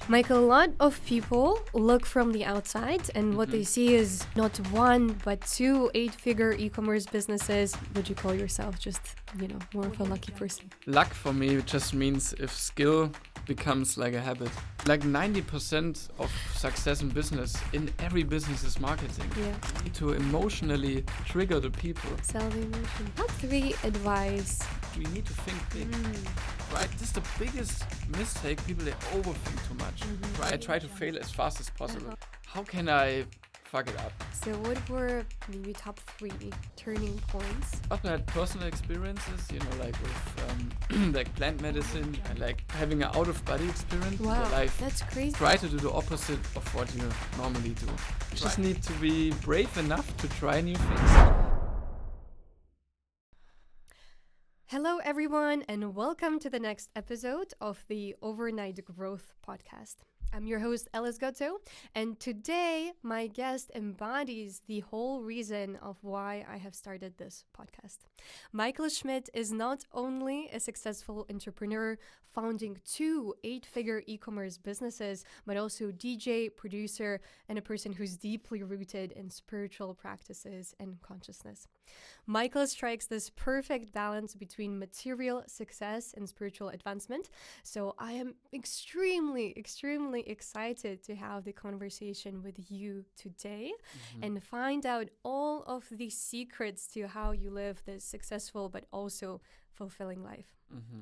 Michael, a lot of people look from the outside and what they see is not one, but two 8-figure e-commerce businesses. Would you call yourself just, more of a lucky person? Luck for me just means if skill becomes like a habit. Like 90% of success in business, in every business, is marketing. Yeah. You need to emotionally trigger the people. Sell the emotion. Top 3 advice. We need to think big. Right? This is the biggest mistake. People, they overthink too much. Right? I try to fail as fast as possible. How can I fuck it up? So what were maybe top 3 turning points? Often I had personal experiences, like with like plant medicine and like having an out-of-body experience in Wow, your life. that's crazy. Try to do the opposite of what you normally do. You just need to be brave enough to try new things. Hello, everyone, and welcome to the next episode of the Overnigth Growth Podcast. I'm your host, Alice Gotto, and today my guest embodies the whole reason of why I have started this podcast. Michael Schmid is not only a successful entrepreneur, founding 2 8-figure e-commerce businesses, but also DJ, producer, and a person who's deeply rooted in spiritual practices and consciousness. Michael strikes this perfect balance between material success and spiritual advancement. So I am extremely excited to have the conversation with you today and find out all of the secrets to how you live this successful but also fulfilling life.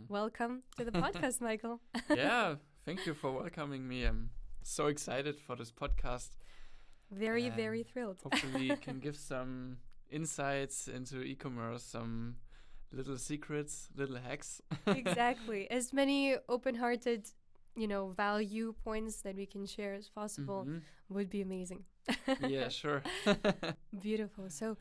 Welcome to the podcast, Michael. Yeah, thank you for welcoming me. I'm so excited for this podcast. Very thrilled. Hopefully you can give some insights into e-commerce, some little secrets, little hacks. Exactly. As many open-hearted, value points that we can share as possible would be amazing. Yeah, sure. Beautiful. So,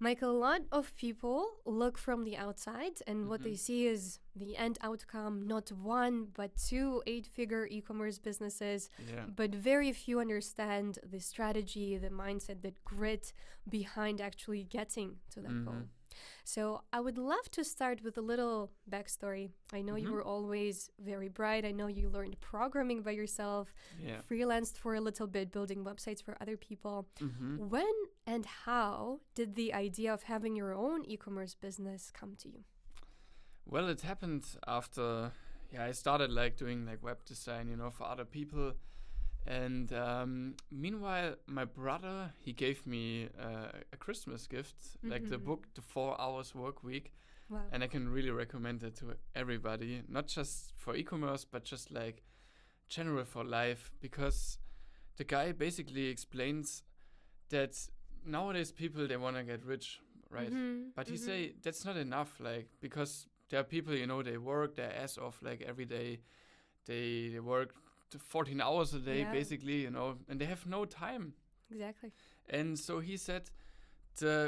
Michael, a lot of people look from the outside and what they see is the end outcome, not one, but 2 8-figure e-commerce businesses. Yeah. But very few understand the strategy, the mindset, the grit behind actually getting to that goal. So I would love to start with a little backstory. I know you were always very bright. I know you learned programming by yourself, freelanced for a little bit, building websites for other people. When and how did the idea of having your own e-commerce business come to you? Well, it happened after, I started like doing like web design, for other people. And meanwhile, my brother, he gave me a Christmas gift, like the book, The 4 Hours Workweek. Wow. And I can really recommend it to everybody, not just for e-commerce, but just like general for life. Because the guy basically explains that nowadays people, they want to get rich, right? But he say that's not enough, like, because there are people, they work their ass off like every day. They work 14 hours a day, basically, and they have no time. Exactly. And so he said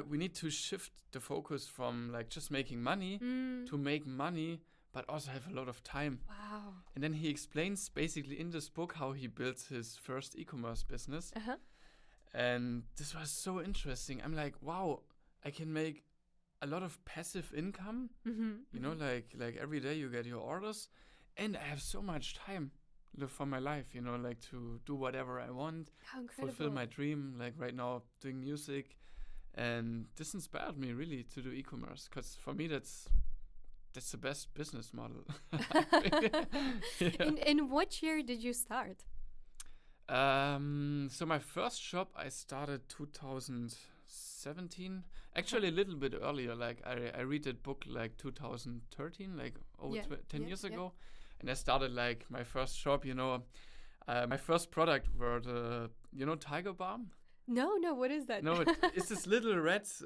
we need to shift the focus from like just making money to make money, but also have a lot of time. Wow. And then he explains basically in this book how he built his first e-commerce business. And this was so interesting. I'm like, wow, I can make a lot of passive income, like every day you get your orders, and I have so much time for my life, like to do whatever I want, fulfill my dream, like right now doing music. And this inspired me really to do e-commerce, because for me that's the best business model. In what year did you start? So my first shop I started 2017, actually a little bit earlier. Like I read that book like 2013, like 10 years ago. And I started like my first shop, my first product were the, Tiger Balm? No, what is that? No, it's this little red, it's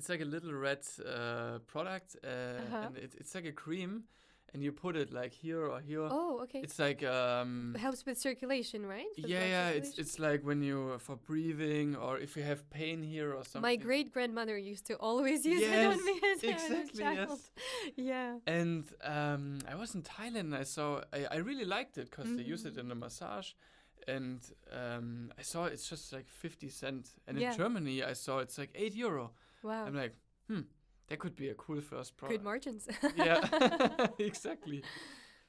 like a little red product, and it's like a cream, and you put it like here or here. Oh, okay. It's like helps with circulation, right? It's like when you for breathing or if you have pain here or something. My great grandmother used to always use it on me as exactly, a child. Yeah. And I was in Thailand. I really liked it because they use it in the massage. And I saw it's just like 50 cents. And in Germany, I saw it's like €8. Wow. I'm like, that could be a cool first product. Good margins. Yeah, exactly.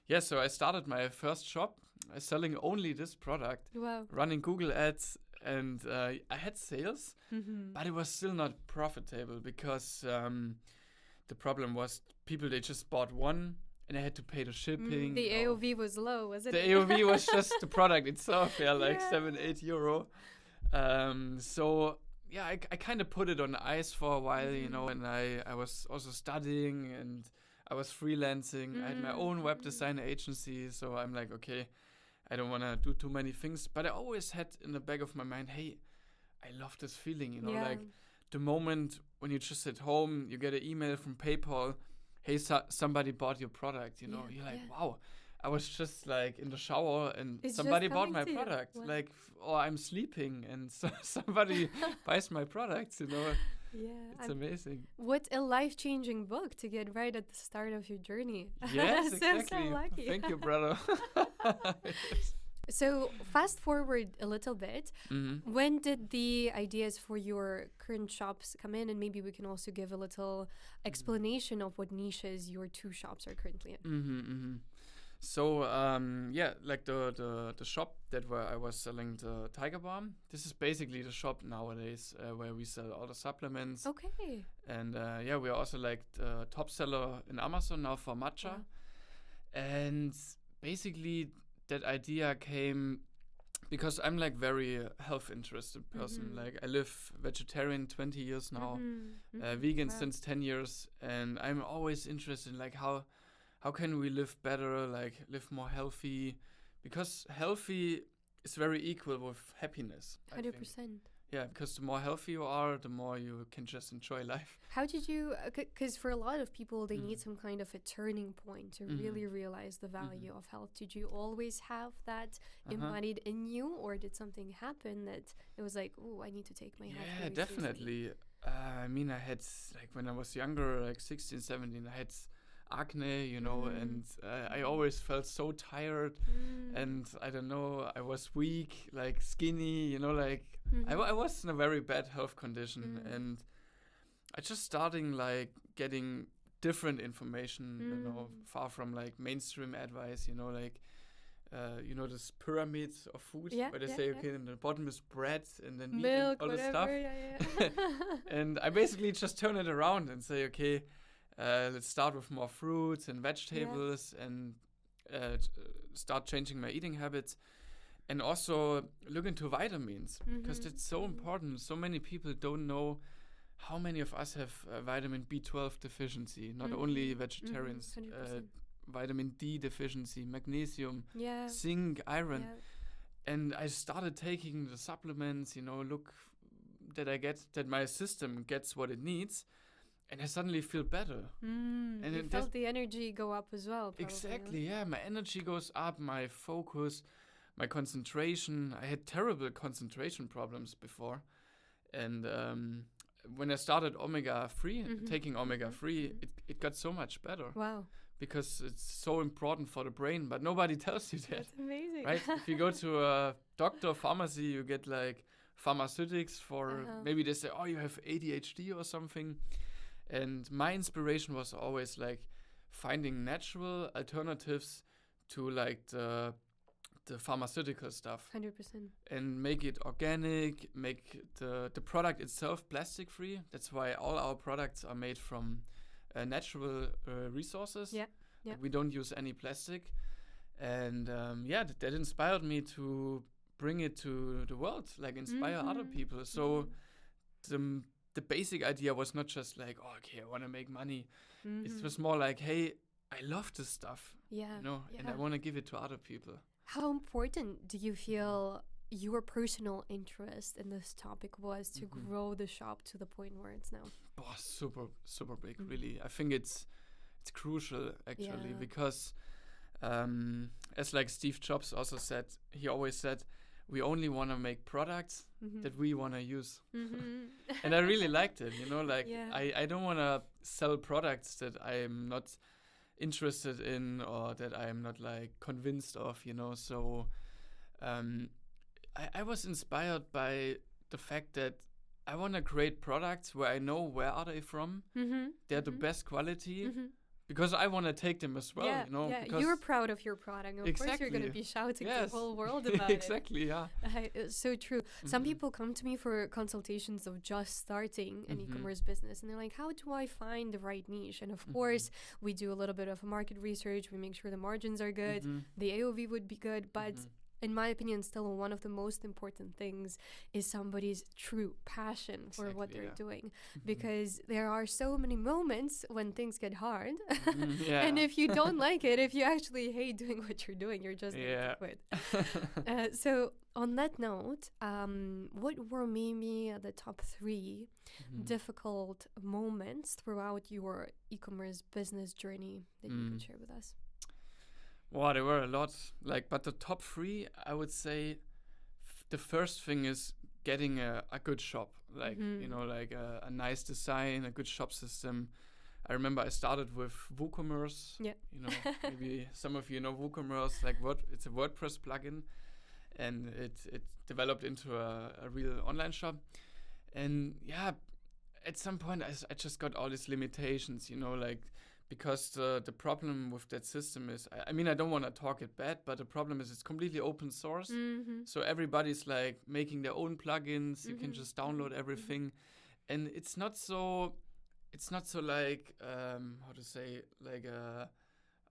Yeah, so I started my first shop selling only this product, Wow. running Google ads, and I had sales, but it was still not profitable because the problem was people, they just bought one and I had to pay the shipping. The AOV was low, wasn't the it? AOV was just the product itself, like 7-8 euro. So yeah, I kind of put it on ice for a while, you know, and I was also studying and I was freelancing. I had my own web design agency, so I'm like, okay, I don't want to do too many things, but I always had in the back of my mind, hey, I love this feeling, you know, like the moment when you just at home, you get an email from PayPal, hey, somebody bought your product, you know, you're like, wow, I was just like in the shower and somebody bought my product, like, or I'm sleeping and somebody buys my products, you know. Yeah, it's amazing. What a life-changing book to get right at the start of your journey. Yes, exactly. So lucky. Thank you, brother. Yes. So fast forward a little bit. When did the ideas for your current shops come in? And maybe we can also give a little explanation of what niches your 2 shops are currently in. So yeah, like the shop that where I was selling the Tiger Balm, this is basically the shop nowadays where we sell all the supplements. Okay. And yeah, we are also like the top seller in Amazon now for matcha. And basically that idea came because I'm like very health interested person. Like I live vegetarian 20 years now, vegan since 10 years, and I'm always interested in like how can we live better, like live more healthy, because healthy is very equal with happiness. 100%. Yeah, because the more healthy you are, the more you can just enjoy life. How did you, because for a lot of people, they need some kind of a turning point to really realize the value of health. Did you always have that embodied in you, or did something happen that it was like, oh, I need to take my health really definitely. seriously? I mean, I had, like when I was younger, like 16, 17, I had acne, you know, and I always felt so tired and I don't know, I was weak, like skinny, you know, like I was in a very bad health condition and I just starting like getting different information, you know, far from like mainstream advice, you know, like you know, this pyramid of food where they say, okay, in the bottom is bread and then meat milk, and all whatever, this stuff. And I basically just turn it around and say, okay, let's start with more fruits and vegetables and start changing my eating habits. And also look into vitamins because that's so important. So many people don't know how many of us have vitamin B12 deficiency, not only vegetarians. Vitamin D deficiency, magnesium, zinc, iron. And I started taking the supplements, you know, look that my system gets what it needs. And I suddenly feel better. And you felt the energy go up as well. Probably, exactly, yeah. My energy goes up, my focus, my concentration. I had terrible concentration problems before. And when I started omega-3, taking omega-3, it got so much better. Wow. Because it's so important for the brain, but nobody tells you that. That's amazing. Right? If you go to a doctor, pharmacy, you get like pharmaceutics for, maybe they say, oh, you have ADHD or something. And my inspiration was always like finding natural alternatives to like the pharmaceutical stuff. 100%. And make it organic, make the product itself plastic free. That's why all our products are made from natural resources. Yeah. We don't use any plastic. And that inspired me to bring it to the world, like inspire other people. So the basic idea was not just like, oh, okay, I want to make money. It was more like, hey, I love this stuff, you know, and I want to give it to other people. How important do you feel your personal interest in this topic was to grow the shop to the point where it's now? Oh, super, super big, really. I think it's crucial, actually, because as like Steve Jobs also said, he always said, we only want to make products that we want to use. And I really liked it, you know, like I don't want to sell products that I'm not interested in or that I'm not like convinced of, you know. So I was inspired by the fact that I want to create products where I know where are they from. They're the best quality, because I want to take them as well, you know. Yeah, because you're proud of your product. Of course, you're going to be shouting to the whole world about exactly, it. It's so true. Some people come to me for consultations of just starting an e-commerce business, and they're like, how do I find the right niche? And of course, we do a little bit of market research. We make sure the margins are good. The AOV would be good, but in my opinion, still one of the most important things is somebody's true passion for what they're doing. Because there are so many moments when things get hard. And if you don't like it, if you actually hate doing what you're doing, you're just going to quit. So on that note, what were maybe the top 3 difficult moments throughout your e-commerce business journey that you could share with us? Wow, there were a lot. But the top 3, I would say, the first thing is getting a good shop. You know, a nice design, a good shop system. I remember I started with WooCommerce. Yeah. You know, maybe some of you know WooCommerce. It's a WordPress plugin, and it developed into a real online shop. And at some point I just got all these limitations. You know, because the problem with that system is, I mean, I don't want to talk it bad, but the problem is it's completely open source. So everybody's making their own plugins. You can just download everything. And it's not so how to say,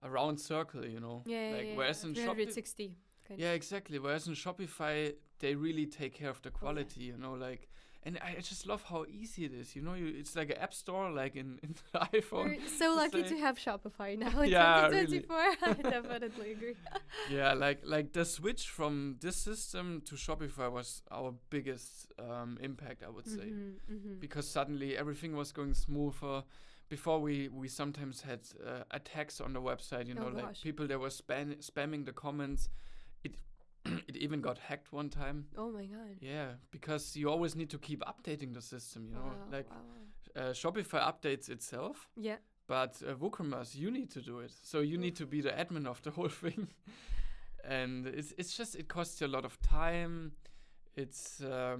a round circle, you know? Whereas in 360. Exactly. Whereas in Shopify, they really take care of the quality, you know, and I just love how easy it is. You know, it's like an app store, like in the iPhone. We're so lucky to have Shopify now in 2024. Really. I definitely agree. Like the switch from this system to Shopify was our biggest impact, I would say. Because suddenly everything was going smoother. Before we sometimes had attacks on the website, you know, people that were spamming the comments. It even got hacked one time. Oh my god. Yeah, because you always need to keep updating the system, you know. Shopify updates itself. Yeah. But WooCommerce, you need to do it. So you need to be the admin of the whole thing. And it's just, it costs you a lot of time. It's, I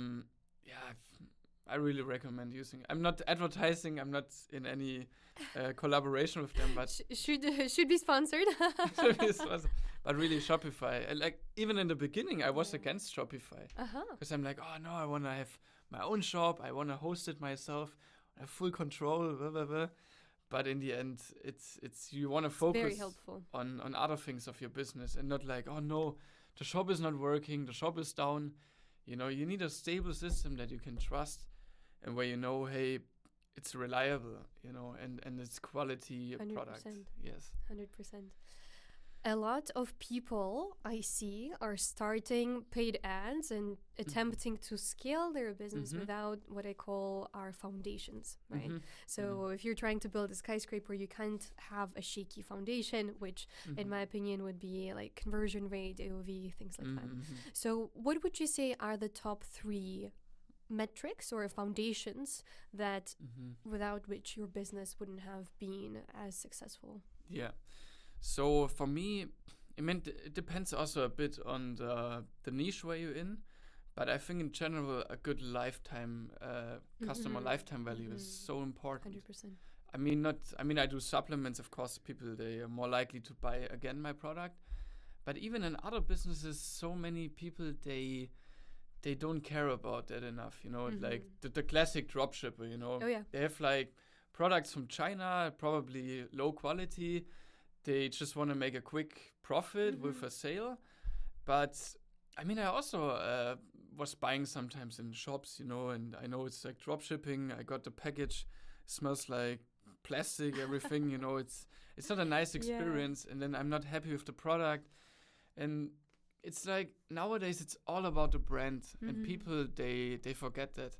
really recommend using it. I'm not advertising. I'm not in any collaboration with them, but should be sponsored. But really, Shopify. Even in the beginning, I was against Shopify because I'm like, oh no, I want to have my own shop. I want to host it myself. I have full control. Blah, blah, blah. But in the end, it's you want to focus on other things of your business and not oh no, the shop is not working. The shop is down. You know, you need a stable system that you can trust and where you know, hey, it's reliable, you know, and it's quality 100%. Product. Yes. 100%. A lot of people I see are starting paid ads and attempting to scale their business without what I call our foundations, right? So if you're trying to build a skyscraper, you can't have a shaky foundation, which in my opinion would be conversion rate, AOV, things like that. So what would you say are the top 3 metrics or foundations that without which your business wouldn't have been as successful? Yeah. So for me, it depends also a bit on the niche where you're in, but I think in general a good lifetime customer lifetime value is so important. 100%. I mean I do supplements, of course. People, they are more likely to buy again my product, but even in other businesses, so many people they don't care about that enough. You know, the classic dropshipper. You know, they have products from China, probably low quality. They just want to make a quick profit with a sale. But, I mean, I also was buying sometimes in shops, you know, and I know it's drop shipping. I got the package. It smells like plastic, everything, you know. It's not a nice experience. And then I'm not happy with the product. And it's nowadays it's all about the brand. And people, they forget that.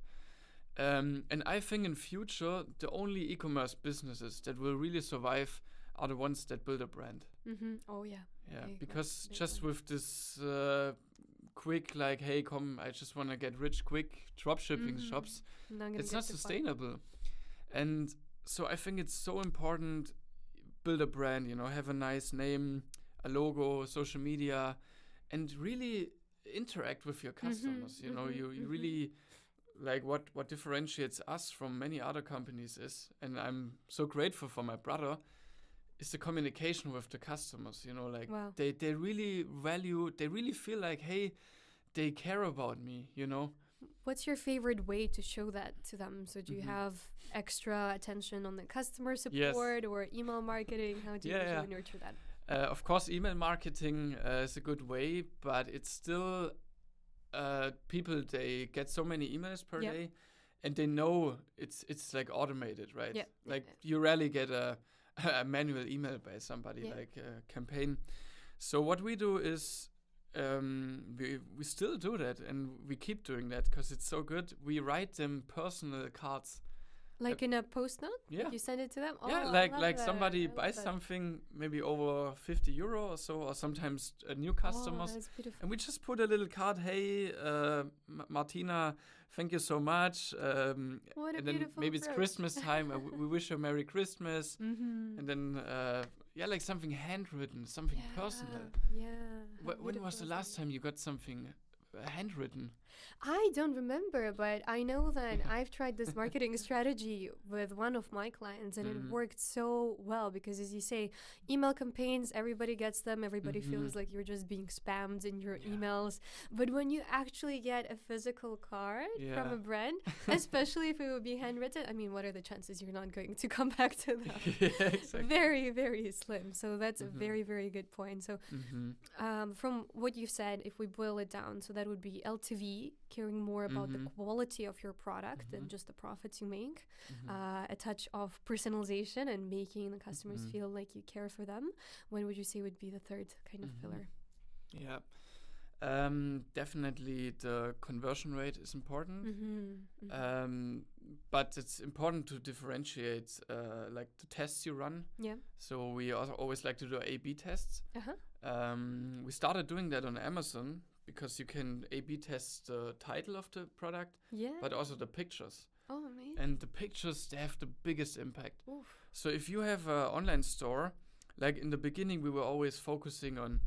And I think in future, the only e-commerce businesses that will really survive are the ones that build a brand. Oh, yeah. Yeah, because just with this quick, hey, come, I just want to get rich quick dropshipping shops, it's not sustainable. And so I think it's so important, build a brand, you know, have a nice name, a logo, social media, and really interact with your customers. You know, you really, what differentiates us from many other companies is, and I'm so grateful for my brother, is the communication with the customers. You know, like Wow. they really value. They really feel like, hey, they care about me. You know. What's your favorite way to show that to them? So do you have extra attention on the customer support or email marketing? How do you usually nurture that? Of course, email marketing is a good way, but it's still people, they get so many emails per day, and they know it's like automated, right? Yeah. Like you rarely get a manual email by somebody, like a campaign. So what we do is we still do that, and we keep doing that because it's so good. We write them personal cards. Like in a post note? Yeah. Like you send it to them? Yeah, like somebody buys something maybe over 50 euro or so, or sometimes new customers. Oh, that's beautiful. And we just put a little card, hey, Martina, thank you so much. What a and then maybe it's Christmas time, we wish you a Merry Christmas. And then, like something handwritten, something personal. Yeah. When was the last time you got something handwritten? I don't remember, but I know that I've tried this marketing strategy with one of my clients, and it worked so well because, as you say, email campaigns, everybody gets them. Everybody feels like you're just being spammed in your emails. But when you actually get a physical card from a brand, especially if it would be handwritten, I mean, what are the chances you're not going to come back to them? Exactly. Very, very slim. So that's a very, very good point. So from what you've said, if we boil it down, so that would be LTV, caring more about the quality of your product than just the profits you make, a touch of personalization and making the customers feel like you care for them. What would you say would be the third kind of pillar? Definitely the conversion rate is important, but it's important to differentiate like the tests you run. So we also always like to do A/B tests. We started doing that on Amazon because you can A/B test the title of the product, but also the pictures. Oh, amazing. And the pictures, they have the biggest impact. Oof. So if you have an online store, like in the beginning, we were always focusing on,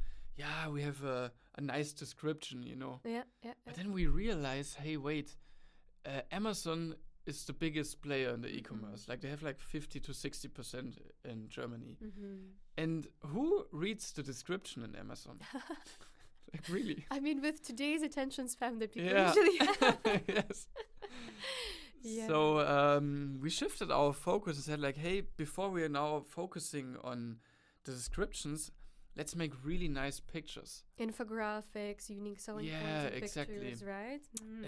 we have a nice description, you know. But then we realize, hey, wait, Amazon is the biggest player in the e-commerce. Like they have like 50 to 60% in Germany. And who reads the description in Amazon? Like really? I mean, with today's attention span that people usually have. Yes. So we shifted our focus and said like, hey, before we are now focusing on the descriptions, let's make really nice pictures. Infographics, unique selling points of pictures, right?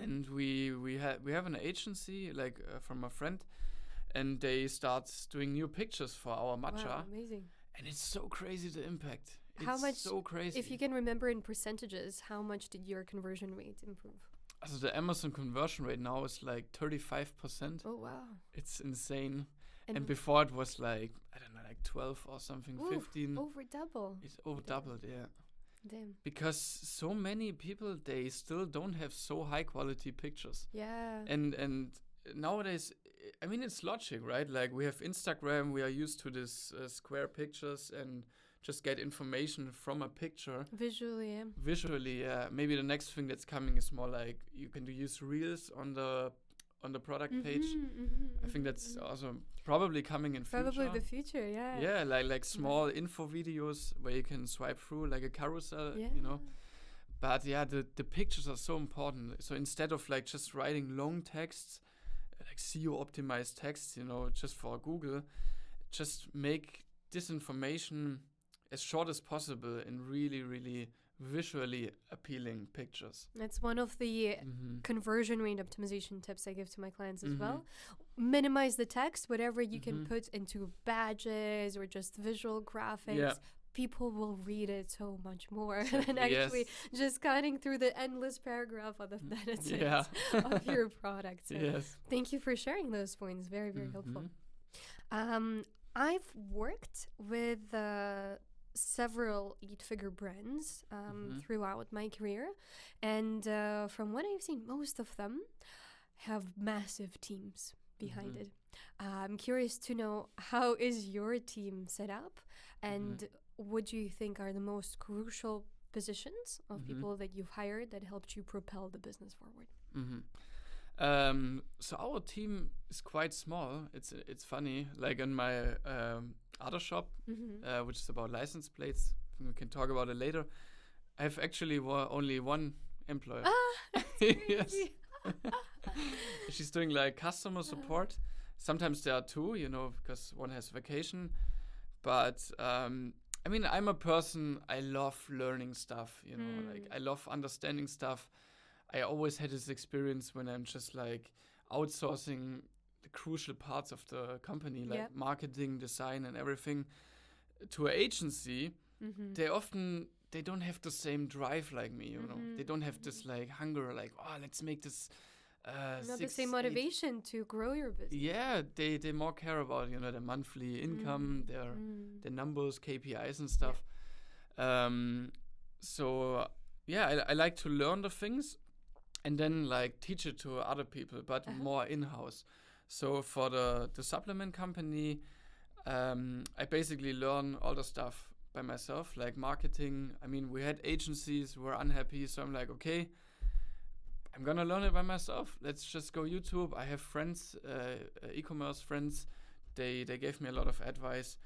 And we have an agency like from a friend, and they start doing new pictures for our matcha. Wow, amazing. And it's so crazy, the impact. How much, so crazy. If you can remember in percentages, how much did your conversion rate improve? So the Amazon conversion rate now is like 35%. Oh, wow. It's insane. And before it was like, I don't know, like 12 or something, 15. Over double. It's over doubled, yeah. Damn. Because so many people, they still don't have so high quality pictures. Yeah. And nowadays, I mean, it's logic, right? Like we have Instagram, we are used to this square pictures and just get information from a picture. Visually, yeah. Maybe the next thing that's coming is more like you can use reels on the product page. I think that's also probably coming in future. Probably the future, yeah. Yeah, like small info videos where you can swipe through like a carousel, you know. But yeah, the pictures are so important. So instead of like just writing long texts, like SEO optimized texts, you know, just for Google, just make this information as short as possible in really, really visually appealing pictures. That's one of the conversion rate optimization tips I give to my clients as well. Minimize the text, whatever you can put into badges or just visual graphics. Yeah. People will read it so much more than actually just cutting through the endless paragraph of the benefits of your product. So thank you for sharing those points. Very, very helpful. I've worked with several 8-figure brands throughout my career, and from what I've seen, most of them have massive teams behind it. I'm curious to know, how is your team set up, and what do you think are the most crucial positions of people that you've hired that helped you propel the business forward? So our team is quite small. It's funny. Like in my other shop, which is about license plates. We can talk about it later. I have actually only one employer. Yes. She's doing like customer support. Sometimes there are two, because one has vacation. But I mean, I'm a person, I love learning stuff, like I love understanding stuff. I always had this experience when I'm just like outsourcing the crucial parts of the company, like marketing, design, and everything to an agency. They don't have the same drive like me, They don't have this like hunger, like, oh, let's make this. Not the same motivation to grow your business. Yeah, they more care about their monthly income, their numbers, KPIs and stuff. So yeah, I like to learn the things and then like teach it to other people, but more in-house. So for the supplement company, I basically learn all the stuff by myself, like marketing. I mean, we had agencies who were unhappy, so I'm like, okay, I'm gonna learn it by myself. Let's just go YouTube. I have friends, e-commerce friends. They gave me a lot of advice,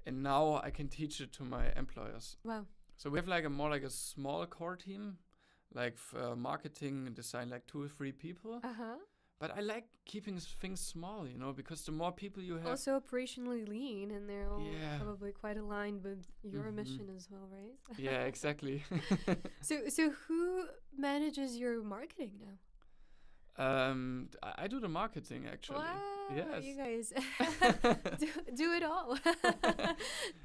and now I can teach it to my employers. Wow! So we have like a small core team, like for marketing and design, like 2 or 3 people. But I like keeping things small, because the more people you have. Also operationally lean, and they're all probably quite aligned with your mission as well, right? Yeah, exactly. So who manages your marketing now? I do the marketing actually. Wow, yes. You guys do it all.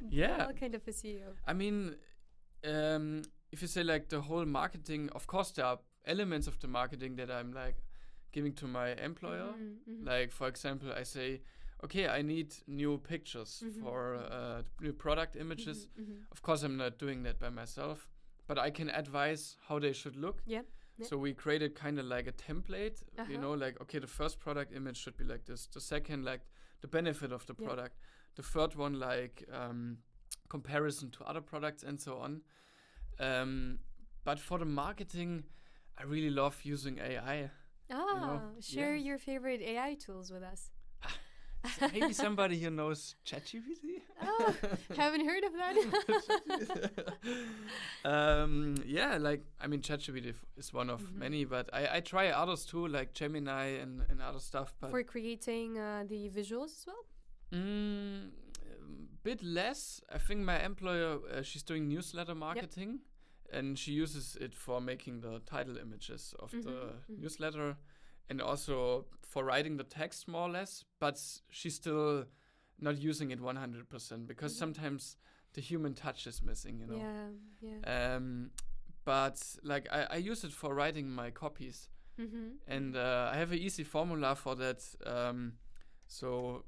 Yeah. All kind of a CEO. I mean, if you say like the whole marketing, of course there are elements of the marketing that I'm like giving to my employer. Like, for example, I say, okay, I need new pictures for new product images. Of course, I'm not doing that by myself, but I can advise how they should look. So we created kind of like a template, like, okay, the first product image should be like this. The second, like the benefit of the product. The third one, like comparison to other products and so on. But for the marketing, I really love using AI. Share your favorite AI tools with us. So maybe somebody who knows ChatGPT? Oh, haven't heard of that. Yeah, like, I mean, ChatGPT is one of many, but I try others too, like Gemini and other stuff. But for creating the visuals as well? Bit less. I think my employer, she's doing newsletter marketing. And she uses it for making the title images of the newsletter and also for writing the text more or less, but she's still not using it 100% because sometimes the human touch is missing, But like I use it for writing my copies and I have an easy formula for that. So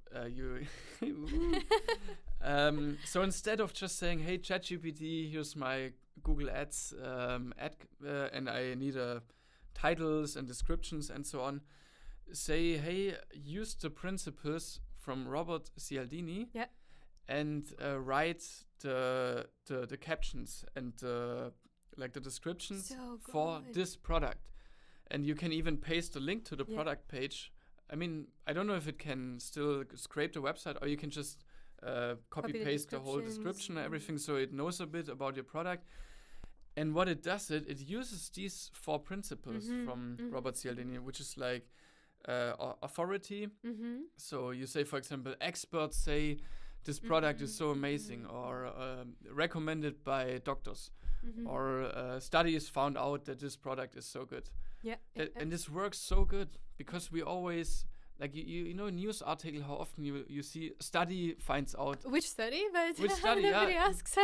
so instead of just saying, hey, ChatGPT, here's my Google Ads ad, and I need titles and descriptions and so on, say, hey, use the principles from Robert Cialdini and write the captions and like the descriptions for this product. And you can even paste a link to the product page. I mean, I don't know if it can still scrape the website or you can just copy paste the whole description and everything so it knows a bit about your product. And what it does, it uses these 4 principles from Robert Cialdini, which is like authority. So you say, for example, experts say this product is so amazing, or recommended by doctors, or studies found out that this product is so good. And this works so good because we always, like, you know, a news article, how often you see study finds out. Which study? But which study? Nobody asks.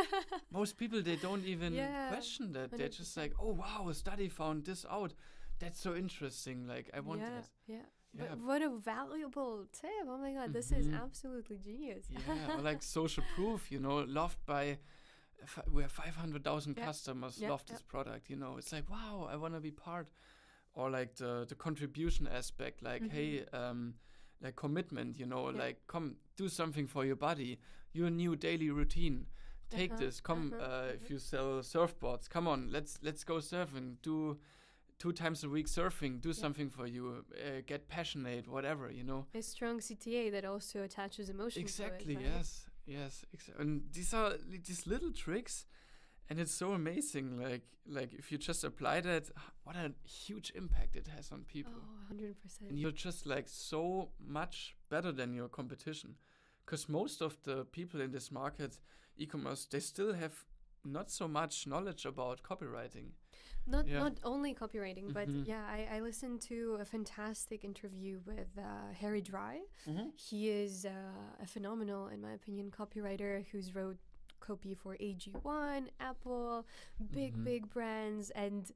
Most people, they don't even question that. 100%. They're just like, oh, wow, a study found this out. That's so interesting. Like, I want that. But what a valuable tip. Oh my God, this is absolutely genius. Or like social proof, loved by, we have 500,000 customers love this product, It's like, wow, I want to be part. Or like the contribution aspect, like, hey, like commitment, like, come do something for your body, your new daily routine. Take this, come, if you sell surfboards, come on, let's go surfing, do 2 times a week surfing, do something for you, get passionate, whatever, A strong CTA that also attaches emotions exactly, to it, right? Yes. Yes, and these are these little tricks, and it's so amazing. Like if you just apply that, what a huge impact it has on people. Oh, 100%. And you're just like so much better than your competition, because most of the people in this market, e-commerce, they still have not so much knowledge about copywriting. Not only copywriting, but I listened to a fantastic interview with Harry Dry. He is a phenomenal, in my opinion, copywriter who's wrote copy for AG1, Apple, big brands, and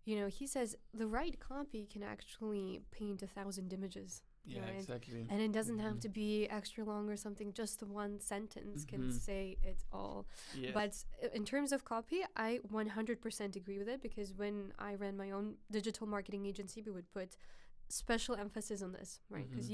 he says the right copy can actually paint 1,000 images. Yeah, right? Exactly. And it doesn't have to be extra long or something. Just one sentence can say it all. Yes. But in terms of copy, I 100% agree with it, because when I ran my own digital marketing agency, we would put special emphasis on this, right? Because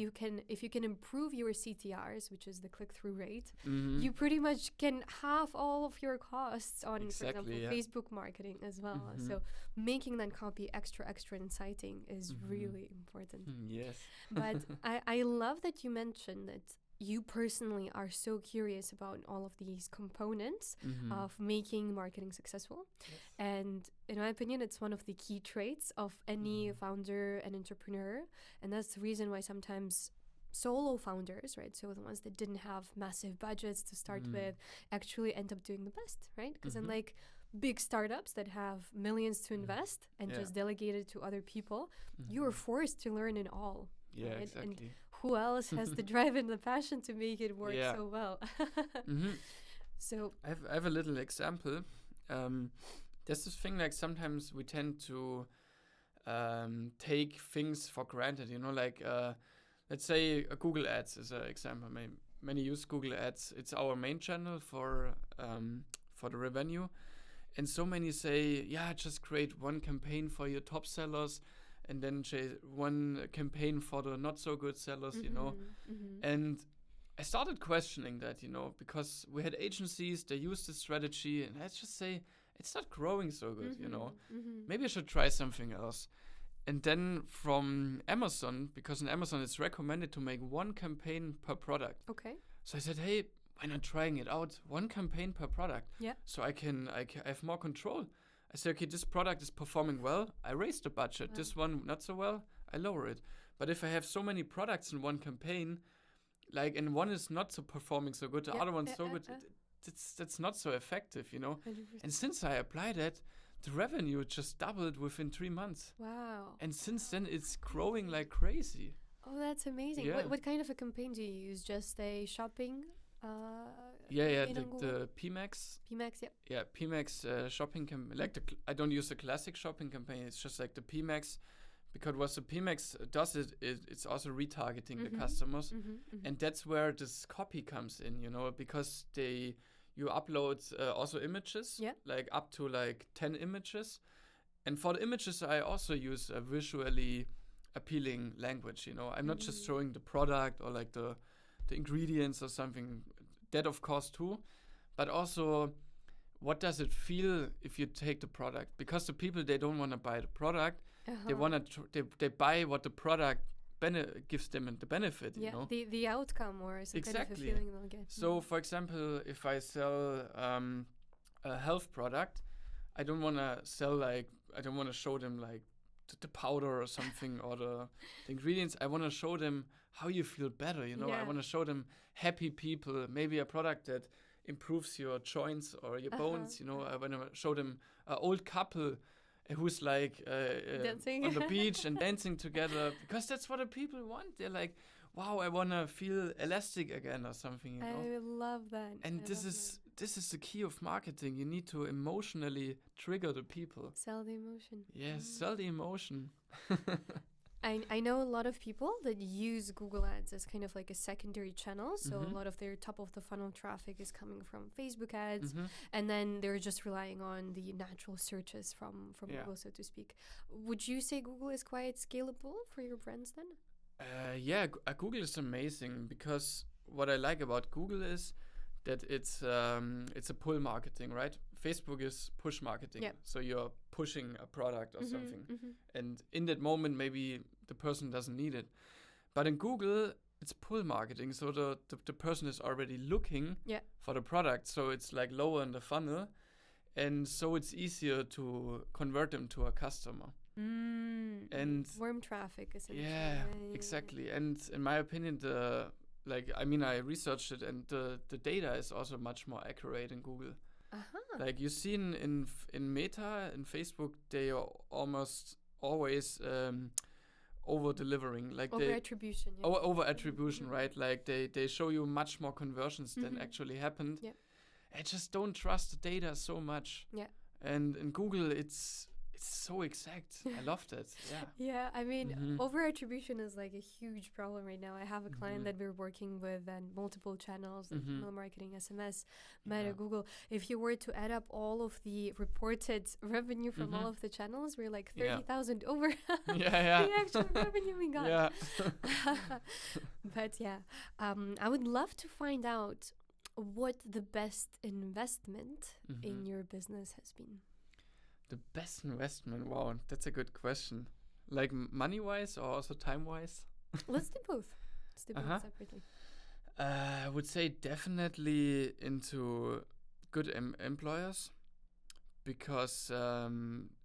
if you can improve your CTRs, which is the click-through rate, you pretty much can halve all of your costs on, for example, Facebook marketing as well. So making that copy extra inciting is really important. Yes. But I love that you mentioned that you personally are so curious about all of these components of making marketing successful. Yes. And in my opinion, it's one of the key traits of any founder and entrepreneur. And that's the reason why sometimes solo founders, right, so the ones that didn't have massive budgets to start with, actually end up doing the best, right? Because unlike big startups that have millions to invest and just delegate it to other people, you are forced to learn it all. Yeah, right? exactly. And who else has the drive and the passion to make it work so well? So I have a little example. There's this thing, like sometimes we tend to take things for granted, like let's say Google Ads is an example. Many use Google Ads. It's our main channel for the revenue. And so many say, just create one campaign for your top sellers, and then one campaign for the not so good sellers, And I started questioning that, because we had agencies, they used this strategy, and I just say, it's not growing so good, Maybe I should try something else. And then from Amazon, because in Amazon it's recommended to make one campaign per product. Okay. So I said, hey, why not trying it out? One campaign per product. Yeah. So I have more control. I say, okay, this product is performing well. I raise the budget. Wow. This one, not so well. I lower it. But if I have so many products in one campaign, and one is not so performing so good, the other one's so good, that's not so effective, 100%. And since I applied it, the revenue just doubled within 3 months. Wow. And since then, it's growing like crazy. Oh, that's amazing. Yeah. What kind of a campaign do you use? Just a shopping? The PMax. PMax, yeah. Yeah, PMax shopping campaign. I don't use the classic shopping campaign. It's just like the PMax, because what the PMax does it's also retargeting the customers, and that's where this copy comes in. Because you upload also images, like up to 10 images, and for the images I also use a visually appealing language. I'm not just showing the product or the ingredients or something. That of course too, but also what does it feel if you take the product? Because the people, they don't want to buy the product. They want to they buy what the product gives them the benefit. The outcome or some kind of a feeling they'll get. So for example, if I sell a health product, I don't want to sell I don't want to show them the powder or something or the ingredients. I want to show them how you feel better, I want to show them happy people, maybe a product that improves your joints or your bones, I want to show them an old couple who's dancing on the beach and dancing together, because that's what the people want. They're like, wow, I want to feel elastic again or something, I love that. And this is the key of marketing. You need to emotionally trigger the people. Sell the emotion. Yes, sell the emotion. I know a lot of people that use Google Ads as kind of like a secondary channel. So a lot of their top of the funnel traffic is coming from Facebook ads. And then they're just relying on the natural searches from Google, so to speak. Would you say Google is quite scalable for your brands then? Google is amazing, because what I like about Google is that it's a pull marketing, right? Facebook is push marketing. So you're pushing a product or something. And in that moment, maybe the person doesn't need it. But in Google, it's pull marketing. So the person is already looking for the product. So it's like lower in the funnel. And so it's easier to convert them to a customer. And warm traffic, essentially. Yeah, exactly. And in my opinion, I researched it, and the data is also much more accurate in Google. Like you see in Meta, in Facebook, they are almost always over delivering. Like over attribution. Yeah. Over attribution, right? Like they show you much more conversions than actually happened. Yeah. I just don't trust the data so much. Yeah. And in Google, it's so exact. I loved it. Yeah. Yeah, I mean, over attribution is like a huge problem right now. I have a client that we're working with and multiple channels, like email marketing, SMS, Meta, Google. If you were to add up all of the reported revenue from all of the channels, we're like 30,000 over the actual revenue we got. Yeah. But I would love to find out what the best investment in your business has been. The best investment? Wow, that's a good question. Like money-wise or also time-wise? Let's do both. Let's do both separately. I would say definitely into good employers, because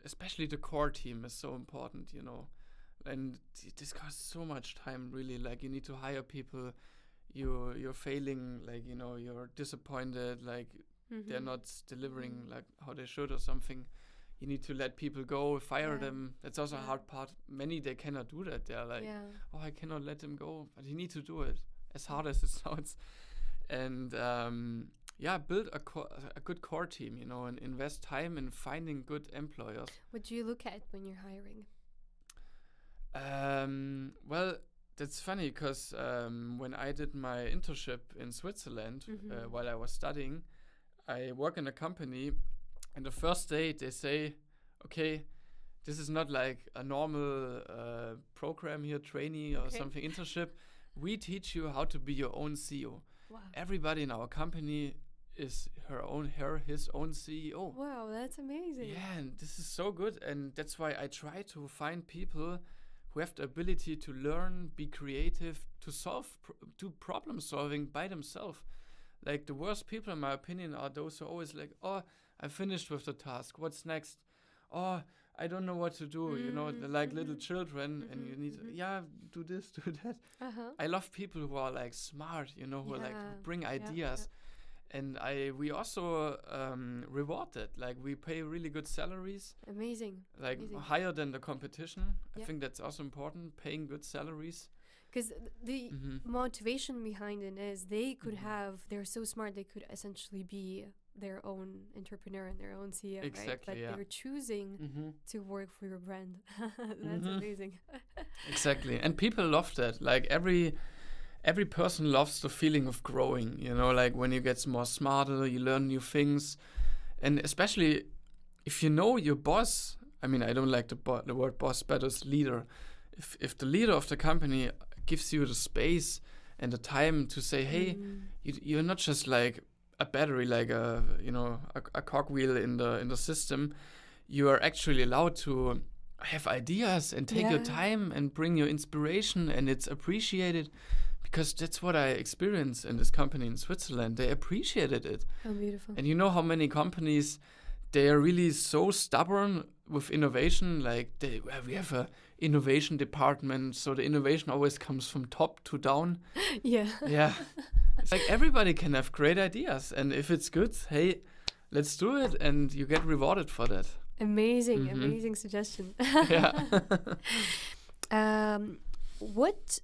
especially the core team is so important, and this costs so much time, really. Like you need to hire people, you're failing, like, you're disappointed, like they're not delivering like how they should or something. You need to let people go, fire them. That's also a hard part. Many, they cannot do that. They're like, oh, I cannot let them go. But you need to do it, as hard as it sounds. And build a good core team, and invest time in finding good employers. What do you look at when you're hiring? Well, that's funny, because when I did my internship in Switzerland, while I was studying, I work in a company. And the first day they say, okay, this is not like a normal program here, trainee or something, internship. We teach you how to be your own CEO. Wow. Everybody in our company is his own CEO. Wow, that's amazing. Yeah, and this is so good. And that's why I try to find people who have the ability to learn, be creative, to do problem solving by themselves. Like the worst people, in my opinion, are those who are always like, oh, I finished with the task. What's next? Oh, I don't know what to do. They're like little children, and you need to, do this, do that. I love people who are like smart, who are like bring ideas. And we also reward that. Like we pay really good salaries. Amazing. Like higher than the competition. I think that's also important, paying good salaries. Because the motivation behind it is they could they're so smart, they could essentially be their own entrepreneur and their own CEO, right? But they're choosing to work for your brand. That's amazing. Exactly. And people love that. Like every person loves the feeling of growing, like when you get more smarter, you learn new things. And especially if you know your boss, I mean, I don't like the word boss, but as leader. If the leader of the company gives you the space and the time to say, hey, you're not just like a battery, like a cogwheel in the system. You are actually allowed to have ideas and take your time and bring your inspiration, and it's appreciated, because that's what I experienced in this company in Switzerland. They appreciated it. How beautiful. And you know how many companies, they are really so stubborn with innovation. Like we have a innovation department, so the innovation always comes from top to down. Yeah. It's like everybody can have great ideas, and if it's good, hey, let's do it, and you get rewarded for that. Amazing suggestion. What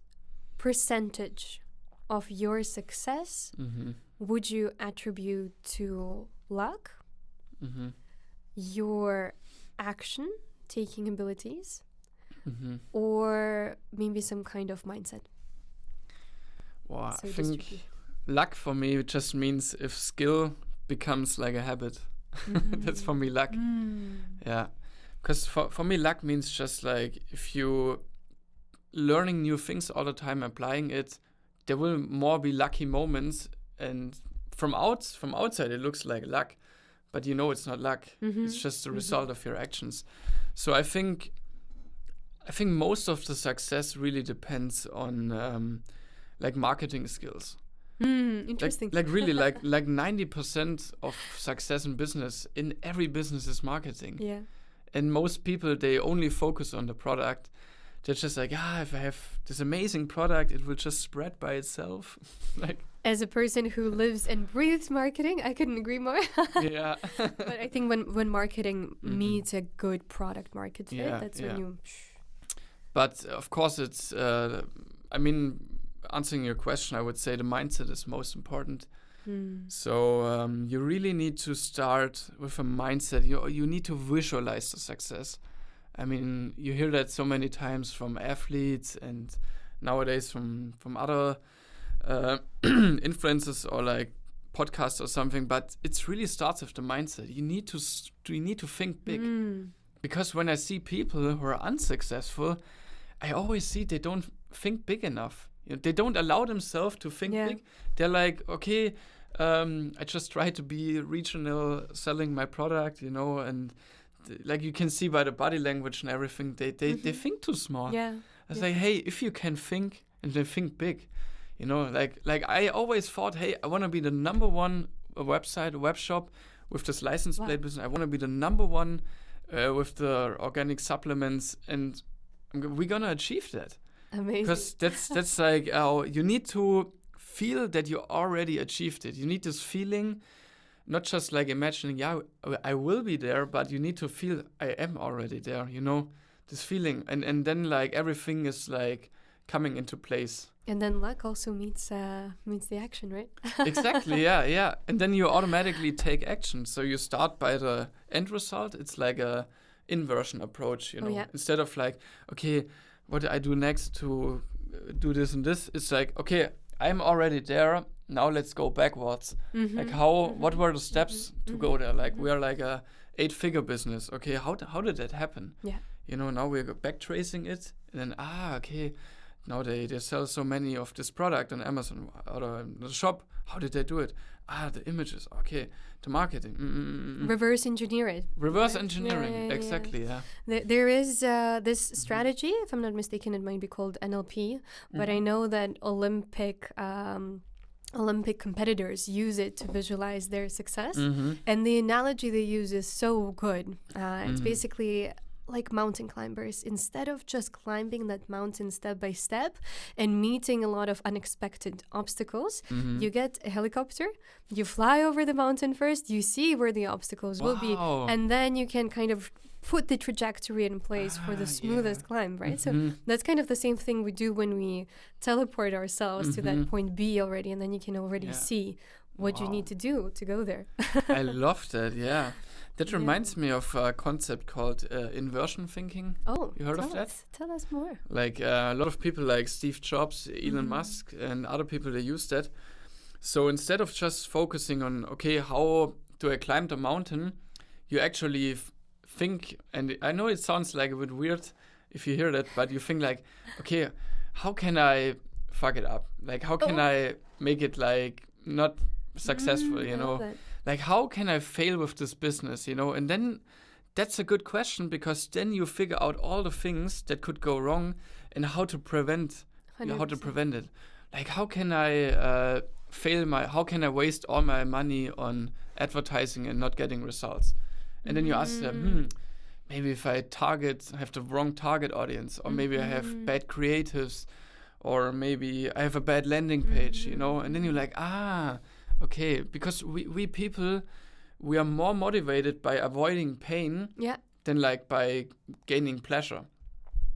percentage of your success would you attribute to luck, your action taking abilities, or maybe some kind of mindset? Well, I think luck for me just means if skill becomes like a habit. That's for me luck. Yeah, because for me luck means just like if you learning new things all the time, applying it, there will more be lucky moments, and from outside it looks like luck, but it's not luck. It's just the result of your actions. So I think most of the success really depends on like marketing skills. Interesting. Like really, like 90% of success in business, in every business, is marketing. Yeah. And most people, they only focus on the product. They're just like, if I have this amazing product, it will just spread by itself. Like, as a person who lives and breathes marketing, I couldn't agree more. Yeah. But I think when marketing meets a good product market fit, that's when you... But of course, it's, answering your question, I would say the mindset is most important. So you really need to start with a mindset. You need to visualize the success. I mean, you hear that so many times from athletes and nowadays from other influencers or like podcasts or something. But it really starts with the mindset. You need to think big. Because when I see people who are unsuccessful, I always see they don't think big enough. They don't allow themselves to think big. They're like, okay, I just try to be regional, selling my product, and like you can see by the body language and everything, they think too small. Yeah. I say, hey, if you can think and then think big, like I always thought, hey, I want to be the number one website, a web shop with this license plate business. I want to be the number one with the organic supplements, and we're gonna achieve that. Amazing. Because that's like you need to feel that you already achieved it. You need this feeling, not just like imagining, I will be there, but you need to feel I am already there. This feeling, and then like everything is like coming into place. And then luck also meets the action, right? Exactly, yeah. And then you automatically take action. So you start by the end result. It's like a inversion approach, Instead of like, okay, what do I do next to do this and this? It's like, okay, I'm already there. Now let's go backwards. Like what were the steps to go there? Like we're like a 8-figure business. Okay, how did that happen? Yeah. Now we're backtracing it, and then okay, now they sell so many of this product on Amazon or in the shop. How did they do it? The images. Okay, the marketing. Reverse engineer it. Reverse engineering, exactly. Yeah. There is this strategy, if I'm not mistaken, it might be called NLP, but I know that Olympic competitors use it to visualize their success, and the analogy they use is so good. It's basically like mountain climbers. Instead of just climbing that mountain step by step and meeting a lot of unexpected obstacles, you get a helicopter, you fly over the mountain first, you see where the obstacles will be, and then you can kind of put the trajectory in place for the smoothest climb, right? So that's kind of the same thing we do when we teleport ourselves to that point B already, and then you can already see what you need to do to go there. I love that, yeah. That reminds me of a concept called inversion thinking. Oh, you heard of that? Tell us more. Like a lot of people like Steve Jobs, Elon Musk, and other people, they use that. So instead of just focusing on, okay, how do I climb the mountain, you actually think, and I know it sounds like a bit weird if you hear that, but you think like, okay, how can I fuck it up? Like, how can I make it like not successful, Like, how can I fail with this business, And then that's a good question, because then you figure out all the things that could go wrong and how to prevent it. Like, how can I how can I waste all my money on advertising and not getting results? And then you ask them, maybe if I have the wrong target audience, or maybe I have bad creatives, or maybe I have a bad landing page, And then you're like, okay, because we people, we are more motivated by avoiding pain than like by gaining pleasure.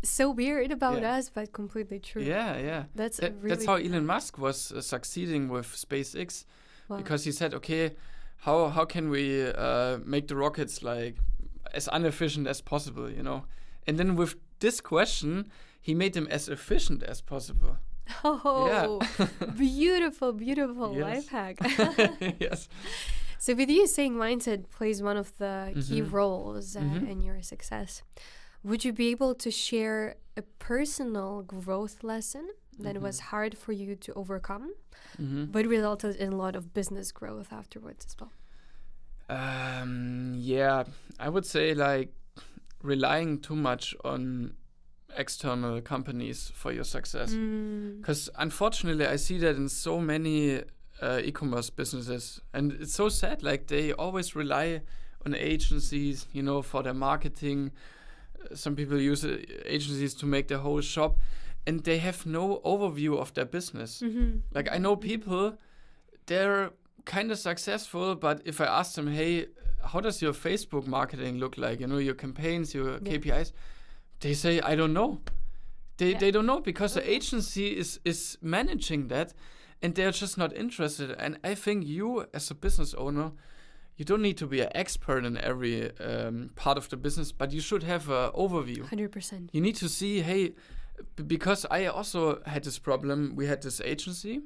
So weird about us, but completely true. Yeah. That's how Elon Musk was succeeding with SpaceX, because he said, okay, how can we make the rockets like as inefficient as possible, And then with this question, he made them as efficient as possible. Oh, beautiful life hack. Yes. So with you saying mindset plays one of the key roles in your success, would you be able to share a personal growth lesson that was hard for you to overcome, but resulted in a lot of business growth afterwards as well? I would say like relying too much on external companies for your success. Because unfortunately, I see that in so many e-commerce businesses, and it's so sad. Like they always rely on agencies, for their marketing. Some people use agencies to make their whole shop, and they have no overview of their business. Like I know people, they're kind of successful, but if I ask them, hey, how does your Facebook marketing look like? Your campaigns, your KPIs, they say, I don't know. They don't know because the agency is managing that, and they're just not interested. And I think you, as a business owner, you don't need to be an expert in every part of the business, but you should have an overview. 100%. You need to see, hey, because I also had this problem. We had this agency,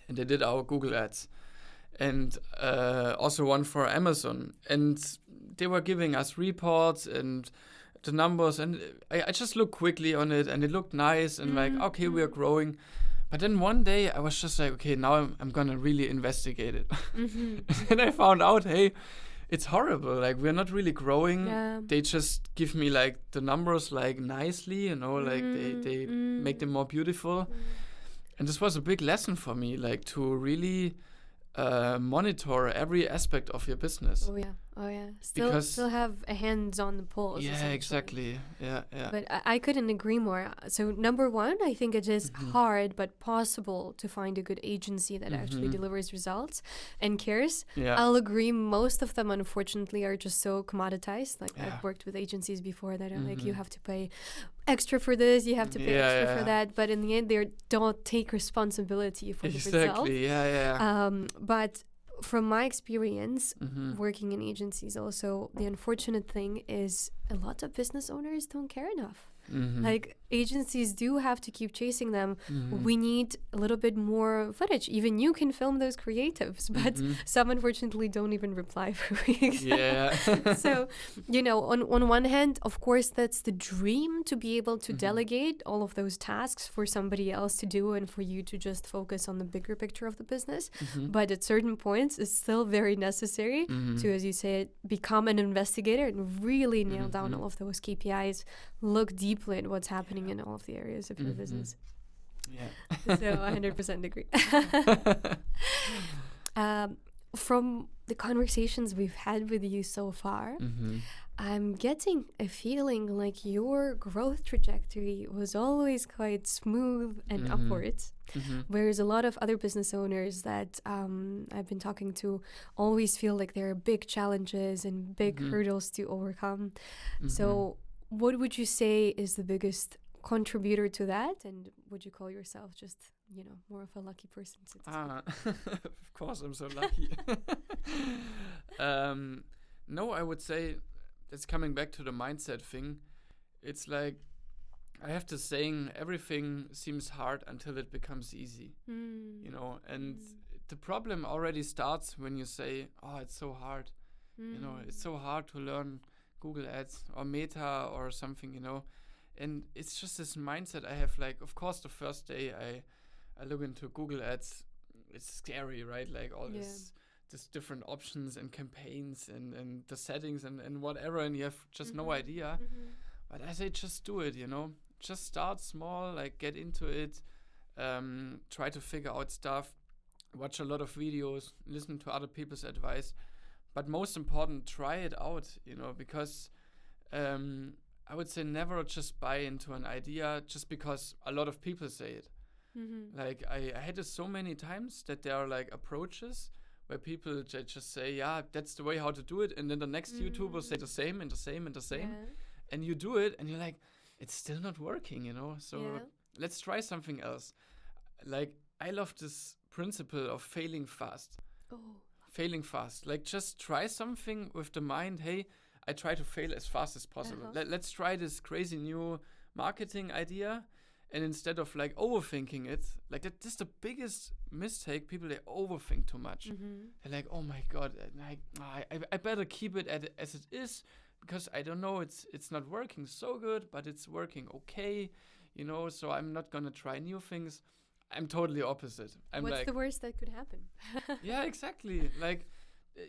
and they did our Google ads, and also one for Amazon. And they were giving us reports and the numbers, and I just looked quickly on it, and it looked nice, and like, okay, we are growing. But then one day I was just like, okay, now I'm gonna really investigate it. And I found out, hey, it's horrible. Like we're not really growing. Yeah. They just give me like the numbers like nicely, like they make them more beautiful. And this was a big lesson for me, like to really monitor every aspect of your business. Oh yeah. Still have a hands on the pulse. Yeah, exactly. Yeah. But I couldn't agree more. So number one, I think it is hard but possible to find a good agency that actually delivers results and cares. Yeah. I'll agree. Most of them, unfortunately, are just so commoditized. Like I've worked with agencies before that are like, you have to pay extra for this, you have to pay extra for that. But in the end, they don't take responsibility for the result. Exactly. Yeah. But from my experience working in agencies also, the unfortunate thing is a lot of business owners don't care enough. Like agencies do have to keep chasing them. We need a little bit more footage. Even you can film those creatives, but some unfortunately don't even reply for weeks. Yeah. So, on one hand, of course, that's the dream to be able to delegate all of those tasks for somebody else to do and for you to just focus on the bigger picture of the business. But at certain points, it's still very necessary to, as you said, become an investigator and really nail down all of those KPIs, look deeply at what's happening in all of the areas of your business. Yeah. So 100% agree. From the conversations we've had with you so far, I'm getting a feeling like your growth trajectory was always quite smooth and upwards, whereas a lot of other business owners that I've been talking to always feel like there are big challenges and big hurdles to overcome. So what would you say is the biggest contributor to that? And would you call yourself just, more of a lucky person? Of course, I'm so lucky. No, I would say it's coming back to the mindset thing. It's like, I have this saying, everything seems hard until it becomes easy, and the problem already starts when you say, oh, it's so hard. It's so hard to learn Google Ads or Meta or something, and it's just this mindset I have. Like, of course, the first day I look into Google Ads, it's scary, right? Like all this different options and campaigns and the settings and whatever, and you have just no idea. But I say just do it, just start small, like get into it, try to figure out stuff, watch a lot of videos, listen to other people's advice. But most important, try it out, because I would say never just buy into an idea just because a lot of people say it. Like I had this so many times that there are like approaches where people just say, yeah, that's the way how to do it. And then the next YouTuber say the same and the same and the same. Yeah. And you do it and you're like, it's still not working, So let's try something else. Like I love this principle of failing fast. Failing fast. Like just try something with the mind, hey, I try to fail as fast as possible. Let's try this crazy new marketing idea. And instead of like overthinking it, like that's the biggest mistake. People, they overthink too much. They're like, oh my God, I better keep it as it is because I don't know, it's not working so good, but it's working okay, so I'm not going to try new things. I'm totally opposite. What's the worst that could happen? Yeah, exactly. Like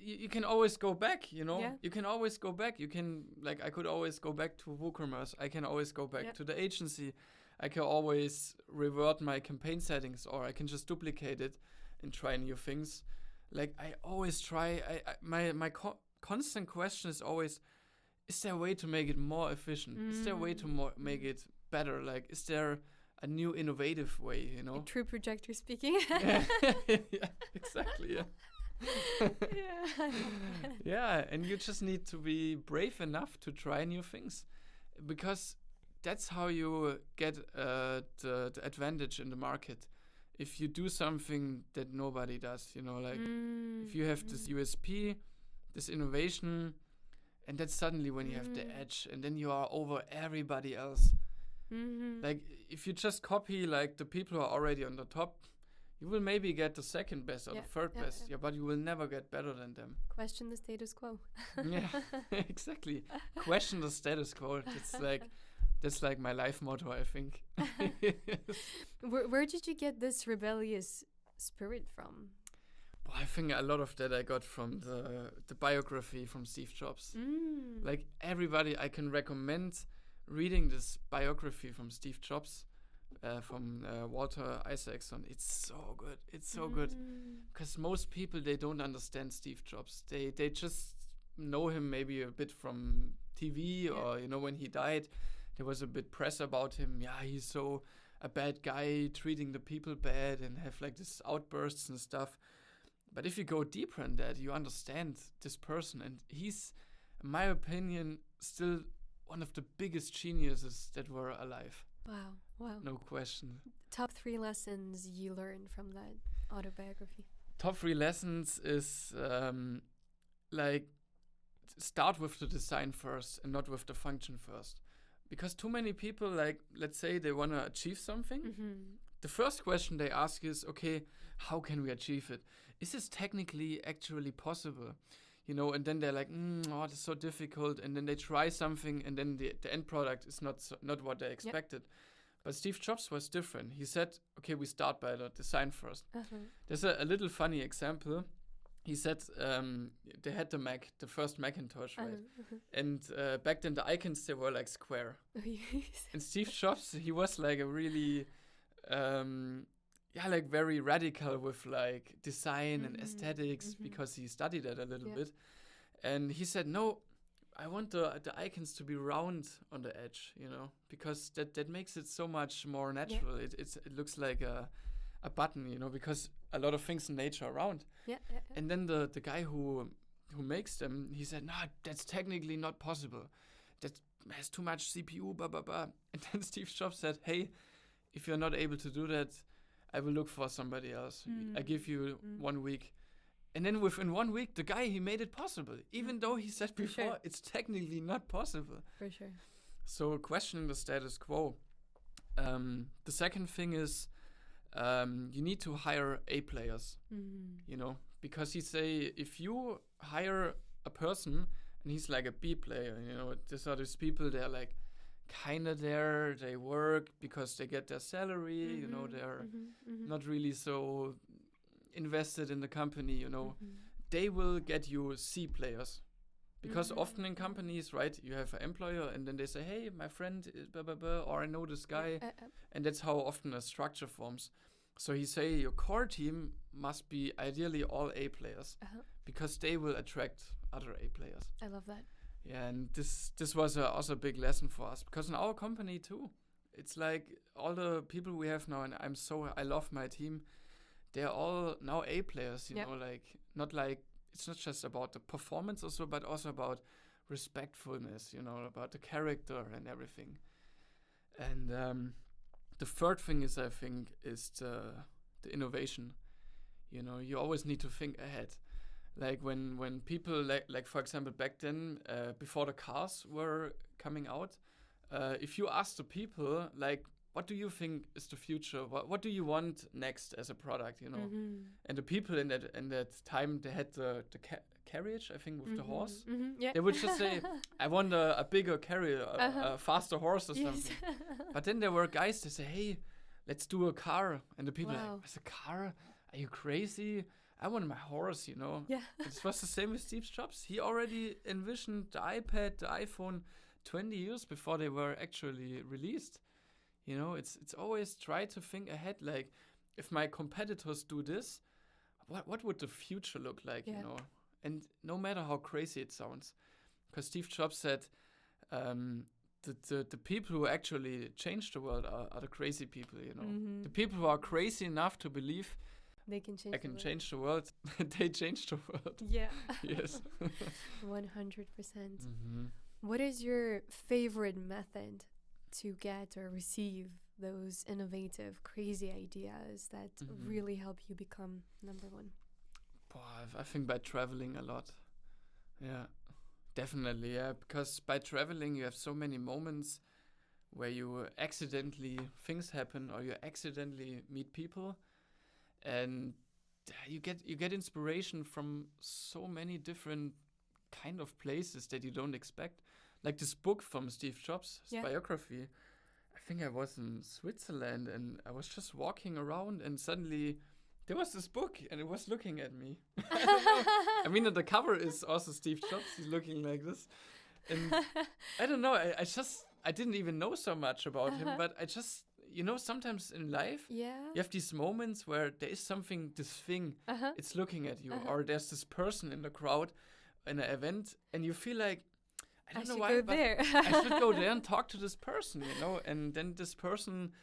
you can always go back, you know. Yeah. You can always go back. You can, like, I could always go back to WooCommerce. I can always go back to the agency. I can always revert my campaign settings, or I can just duplicate it and try new things. Like, I always try. My constant question is always, is there a way to make it more efficient? Is there a way to make it better? Like, is there a new innovative way, you know? A true projector speaking. Yeah, exactly, yeah. Yeah, and you just need to be brave enough to try new things, because that's how you get the advantage in the market. If you do something that nobody does, you know, like if you have this USP, this innovation, and that's suddenly when you have the edge, and then you are over everybody else. Like, if you just copy like the people who are already on the top, you will maybe get the second best or the third best, but you will never get better than them. Question the status quo. Yeah, exactly. Question the status quo. That's like my life motto, I think. Where did you get this rebellious spirit from? Well, I think a lot of that I got from the biography from Steve Jobs. Like, everybody, I can recommend reading this biography from Steve Jobs, from Walter Isaacson. It's so good. It's so good. Because most people, they don't understand Steve Jobs. They just know him maybe a bit from TV, or, you know, when he died, there was a bit press about him. Yeah, he's so a bad guy, treating the people bad, and have like this outbursts and stuff. But if you go deeper in that, you understand this person, and he's, in my opinion, still one of the biggest geniuses that were alive. Wow. No question. Top 3 lessons you learned from that autobiography. Top 3 lessons is like, start with the design first and not with the function first. Because too many people, like, let's say they want to achieve something. The first question they ask is, okay, how can we achieve it? Is this technically actually possible? You know, and then they're like, oh, it's so difficult. And then they try something, and then the end product is not what they expected. But Steve Jobs was different. He said, okay, we start by the design first. There's a little funny example. He said they had the Mac, the first Macintosh, right? And back then the icons, they were like square. And Steve Jobs, he was like a really, like very radical with like design and aesthetics, because he studied that a little bit. And he said, no, I want the icons to be round on the edge, you know, because that makes it so much more natural. It looks like a button, you know, because a lot of things in nature are round. And then the guy who makes them, he said, no, that's technically not possible. That has too much CPU, blah, blah, blah. And then Steve Jobs said, hey, if you're not able to do that, I will look for somebody else. I give you 1 week. And then within 1 week, the guy, he made it possible, even though he said before it's technically not possible. For sure. So questioning the status quo. The second thing is, you need to hire A players, you know, because he say, if you hire a person and he's like a B player, you know, these people, they're like kind of there, they work because they get their salary, you know, they're not really so invested in the company, you know, they will get you C players. Because often in companies, right, you have an employer and then they say, hey, my friend is blah, blah, blah, or I know this guy. And that's how often a structure forms. So he say your core team must be ideally all A players, because they will attract other A players. I love that. Yeah, and this was also a big lesson for us, because in our company too, it's like all the people we have now, and I love my team. They're all now A players, you know, like it's not just about the performance also, but also about respectfulness, you know, about the character and everything. And the third thing is, I think, is the innovation. You know, you always need to think ahead. Like when people, like for example, back then, before the cars were coming out, if you ask the people, like, what do you think is the future? What do you want next as a product, you know? And the people in that time, they had the carriage, I think, with the horse. They would just say, I want a bigger carrier, a faster horse or something. But then there were guys that say, hey, let's do a car. And the people are like, what's a car? Are you crazy? I want my horse, you know. Yeah. It was the same with Steve Jobs. He already envisioned the iPad, the iPhone 20 years before they were actually released. You know, it's always try to think ahead, like, if my competitors do this, what would the future look like, you know? And no matter how crazy it sounds, because Steve Jobs said, the people who actually change the world are the crazy people, you know. The people who are crazy enough to believe they can change. I can change the world. They change the world. Yeah. Yes. 100%. What is your favorite method to get or receive those innovative, crazy ideas that really help you become number one? I think by traveling a lot. Yeah, definitely. Yeah, because by traveling you have so many moments where you accidentally, things happen, or you accidentally meet people, and you get inspiration from so many different kind of places that you don't expect. Like this book from Steve Jobs, his biography. I think I was in Switzerland and I was just walking around and suddenly there was this book and it was looking at me. I mean, the cover is also Steve Jobs. He's looking like this. And I don't know. I didn't even know so much about him, but I just, you know, sometimes in life, you have these moments where there is something, this thing, it's looking at you, or there's this person in the crowd in an event and you feel like, I don't know why, but I should go there and talk to this person, you know, and then this person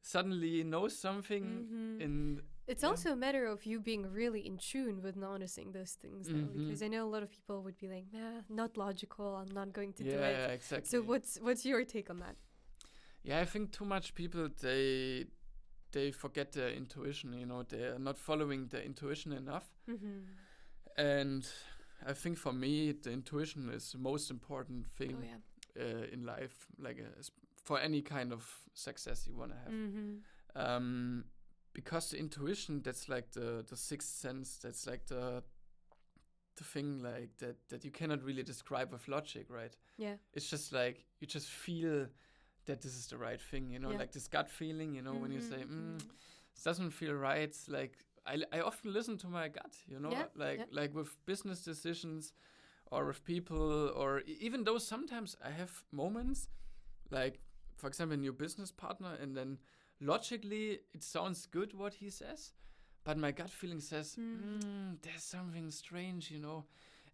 suddenly knows something. It's also a matter of you being really in tune with noticing those things, though, because I know a lot of people would be like, nah, not logical, I'm not going to do it. Yeah, exactly. So what's your take on that? Yeah, I think too much people, they forget their intuition, you know, they're not following their intuition enough. And I think for me, the intuition is the most important thing in life, like for any kind of success you want to have. Because the intuition, that's like the sixth sense, that's like the thing like that you cannot really describe with logic, right? Yeah. It's just like, you just feel that this is the right thing, you know, like this gut feeling, you know, when you say, this doesn't feel right, like, I often listen to my gut, you know, like with business decisions or with people, or even though sometimes I have moments, like, for example, a new business partner, and then logically it sounds good what he says, but my gut feeling says, there's something strange, you know.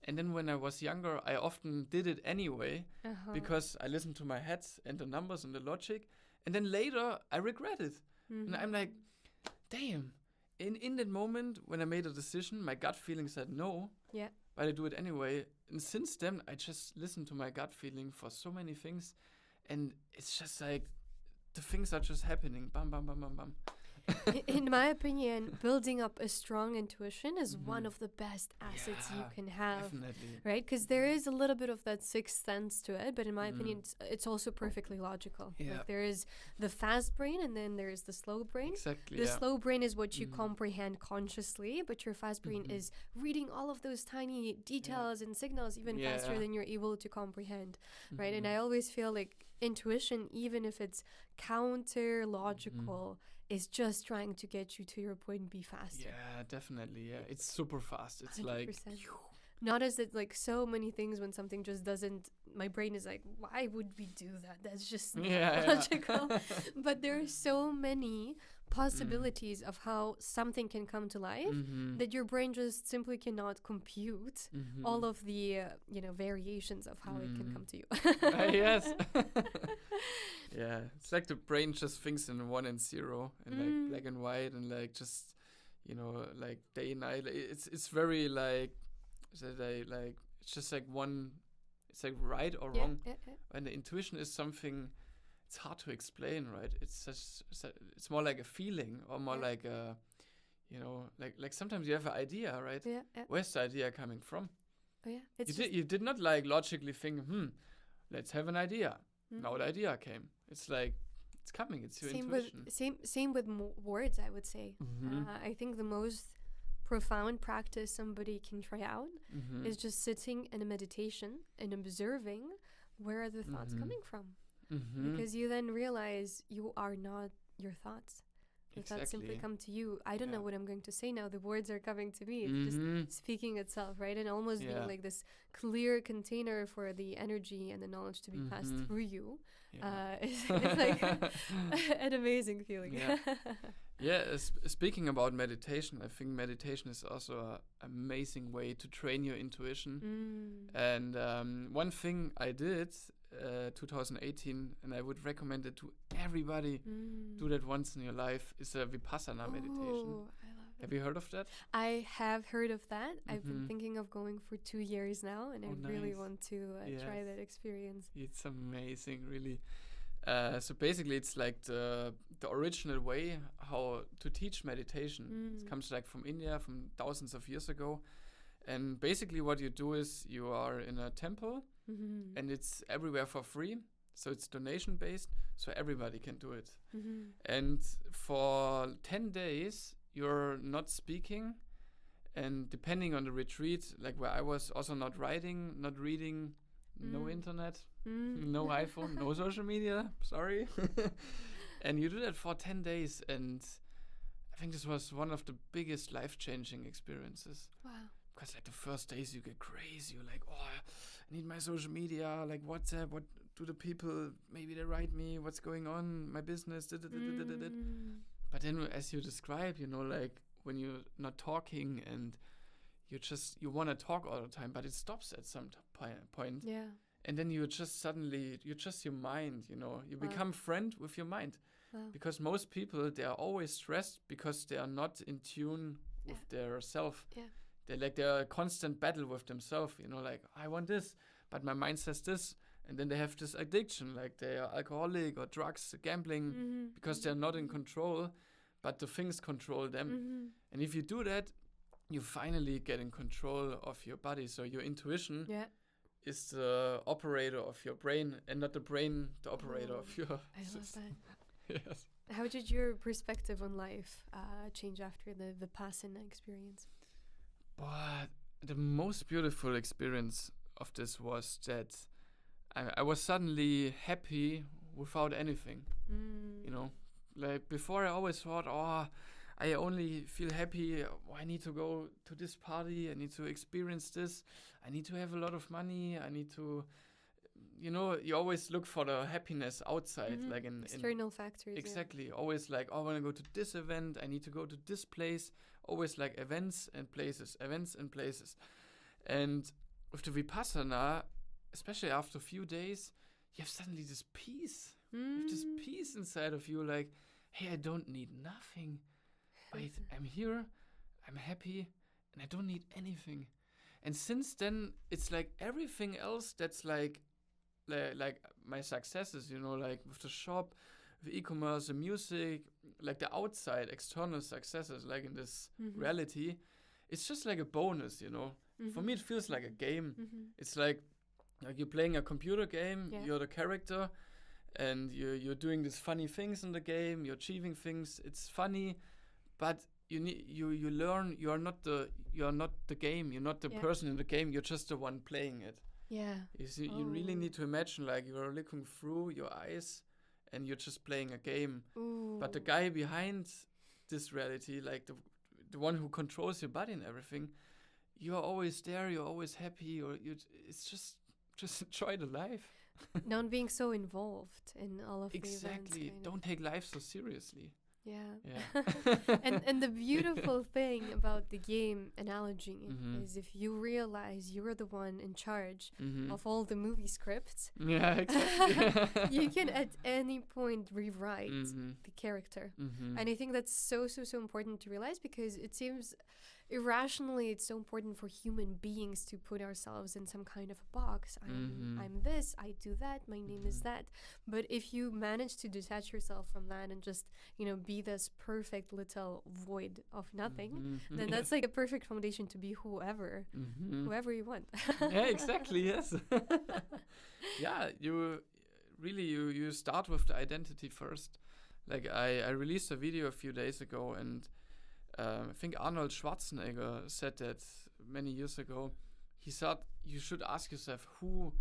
And then when I was younger, I often did it anyway, because I listened to my head and the numbers and the logic, and then later I regret it. And I'm like, damn. In that moment, when I made a decision, my gut feeling said no, but I do it anyway. And since then, I just listen to my gut feeling for so many things. And it's just like, the things are just happening. Bam, bam, bam, bam, bam. In my opinion, building up a strong intuition is one of the best assets you can have. Definitely. Right? Because there is a little bit of that sixth sense to it, but in my opinion, it's also perfectly logical. Yeah. Like, there is the fast brain and then there is the slow brain. Exactly. The slow brain is what you comprehend consciously, but your fast brain is reading all of those tiny details and signals even faster than you're able to comprehend. Right? And I always feel like intuition, even if it's counter logical, is just trying to get you to your point and be faster. Yeah, definitely. Yeah, it's super fast. It's 100%. Like, not as it like so many things when something just doesn't. My brain is like, why would we do that? That's just not logical. But there are so many possibilities of how something can come to life that your brain just simply cannot compute all of the variations of how it can come to you. Yes. Yeah, it's like the brain just thinks in 1 and 0 and like black and white and like just, you know, like day and night. It's very like, it's just like one, it's like right or wrong. And the intuition is something, it's hard to explain, right? It's just, it's more like a feeling or more like a, you know, like sometimes you have an idea, right? Where's the idea coming from? You did not like logically think, let's have an idea. Now the idea came. It's like, it's coming. It's your intuition. Same with words, I would say. I think the most profound practice somebody can try out is just sitting in a meditation and observing where are the thoughts coming from. Because you then realize you are not your thoughts. The thoughts simply come to you. I don't know what I'm going to say now. The words are coming to me. It's just speaking itself, right? And almost being like this clear container for the energy and the knowledge to be passed through you. It's like an amazing feeling. Speaking about meditation, I think meditation is also an amazing way to train your intuition. And one thing I did 2018, and I would recommend it to everybody, do that once in your life, is a Vipassana meditation. I love it. Have you heard of that? I have heard of that. I've been thinking of going for 2 years now, and I really want to try that experience. It's amazing, really. So basically, it's like the original way how to teach meditation. It comes like from India, from thousands of years ago. And basically what you do is you are in a temple, and it's everywhere for free. So it's donation based, so everybody can do it. And for 10 days, you're not speaking. And depending on the retreat, like where I was, also not writing, not reading, no internet, no iPhone, no social media, sorry. And you do that for 10 days. And I think this was one of the biggest life-changing experiences. Wow. Because like the first days you get crazy. You're like, oh, I need my social media, like WhatsApp, what do the people, maybe they write me, what's going on, my business, But then as you describe, you know, like when you're not talking and you want to talk all the time, but it stops at some point. Yeah. And then you're just your mind, you know, you become friend with your mind. Wow. Because most people, they are always stressed because they are not in tune with their self. Yeah. They're a constant battle with themselves, you know, like, I want this, but my mind says this. And then they have this addiction, like they are alcoholic or drugs, gambling, because they're not in control, but the things control them. And if you do that, you finally get in control of your body. So your intuition is the operator of your brain, and not the brain the operator of your system. I love that. Yes. How did your perspective on life change after the Vipassana experience? But the most beautiful experience of this was that I was suddenly happy without anything. You know, like before I always thought, I only feel happy. I need to go to this party. I need to experience this. I need to have a lot of money. I need to, you know, you always look for the happiness outside, like in external factors. Exactly. Always like, I want to go to this event. I need to go to this place. Always like events and places. And with the Vipassana, especially after a few days, you have suddenly this peace. You have this peace inside of you, like, hey, I don't need nothing. I'm here, I'm happy, and I don't need anything. And since then, it's like everything else that's like my successes, you know, like with the shop, with e-commerce, the music, like the outside, external successes, like in this reality, it's just like a bonus, you know. For me, it feels like a game. It's like you're playing a computer game, you're the character, and you're doing these funny things in the game, you're achieving things, it's funny. But you learn you are not the game. You're not the person in the game. You're just the one playing it. Yeah. You see, you really need to imagine like you're looking through your eyes, and you're just playing a game. Ooh. But the guy behind this reality, like the one who controls your body and everything, you're always there. You're always happy, or it's just enjoy the life. Not being so involved in all of the events. Exactly. Don't take life so seriously. Yeah. and the beautiful thing about the game analogy is if you realize you're the one in charge of all the movie scripts, exactly. you can at any point rewrite the character. And I think that's so important to realize, because it seems irrationally it's so important for human beings to put ourselves in some kind of a box. I'm this, I do that, my name is that. But if you manage to detach yourself from that and just, you know, be this perfect little void of nothing, then that's like a perfect foundation to be whoever you want. Yeah, exactly. Yes. Yeah, you start with the identity first. Like I released a video a few days ago, and I think Arnold Schwarzenegger said that many years ago. He said you should ask yourself, who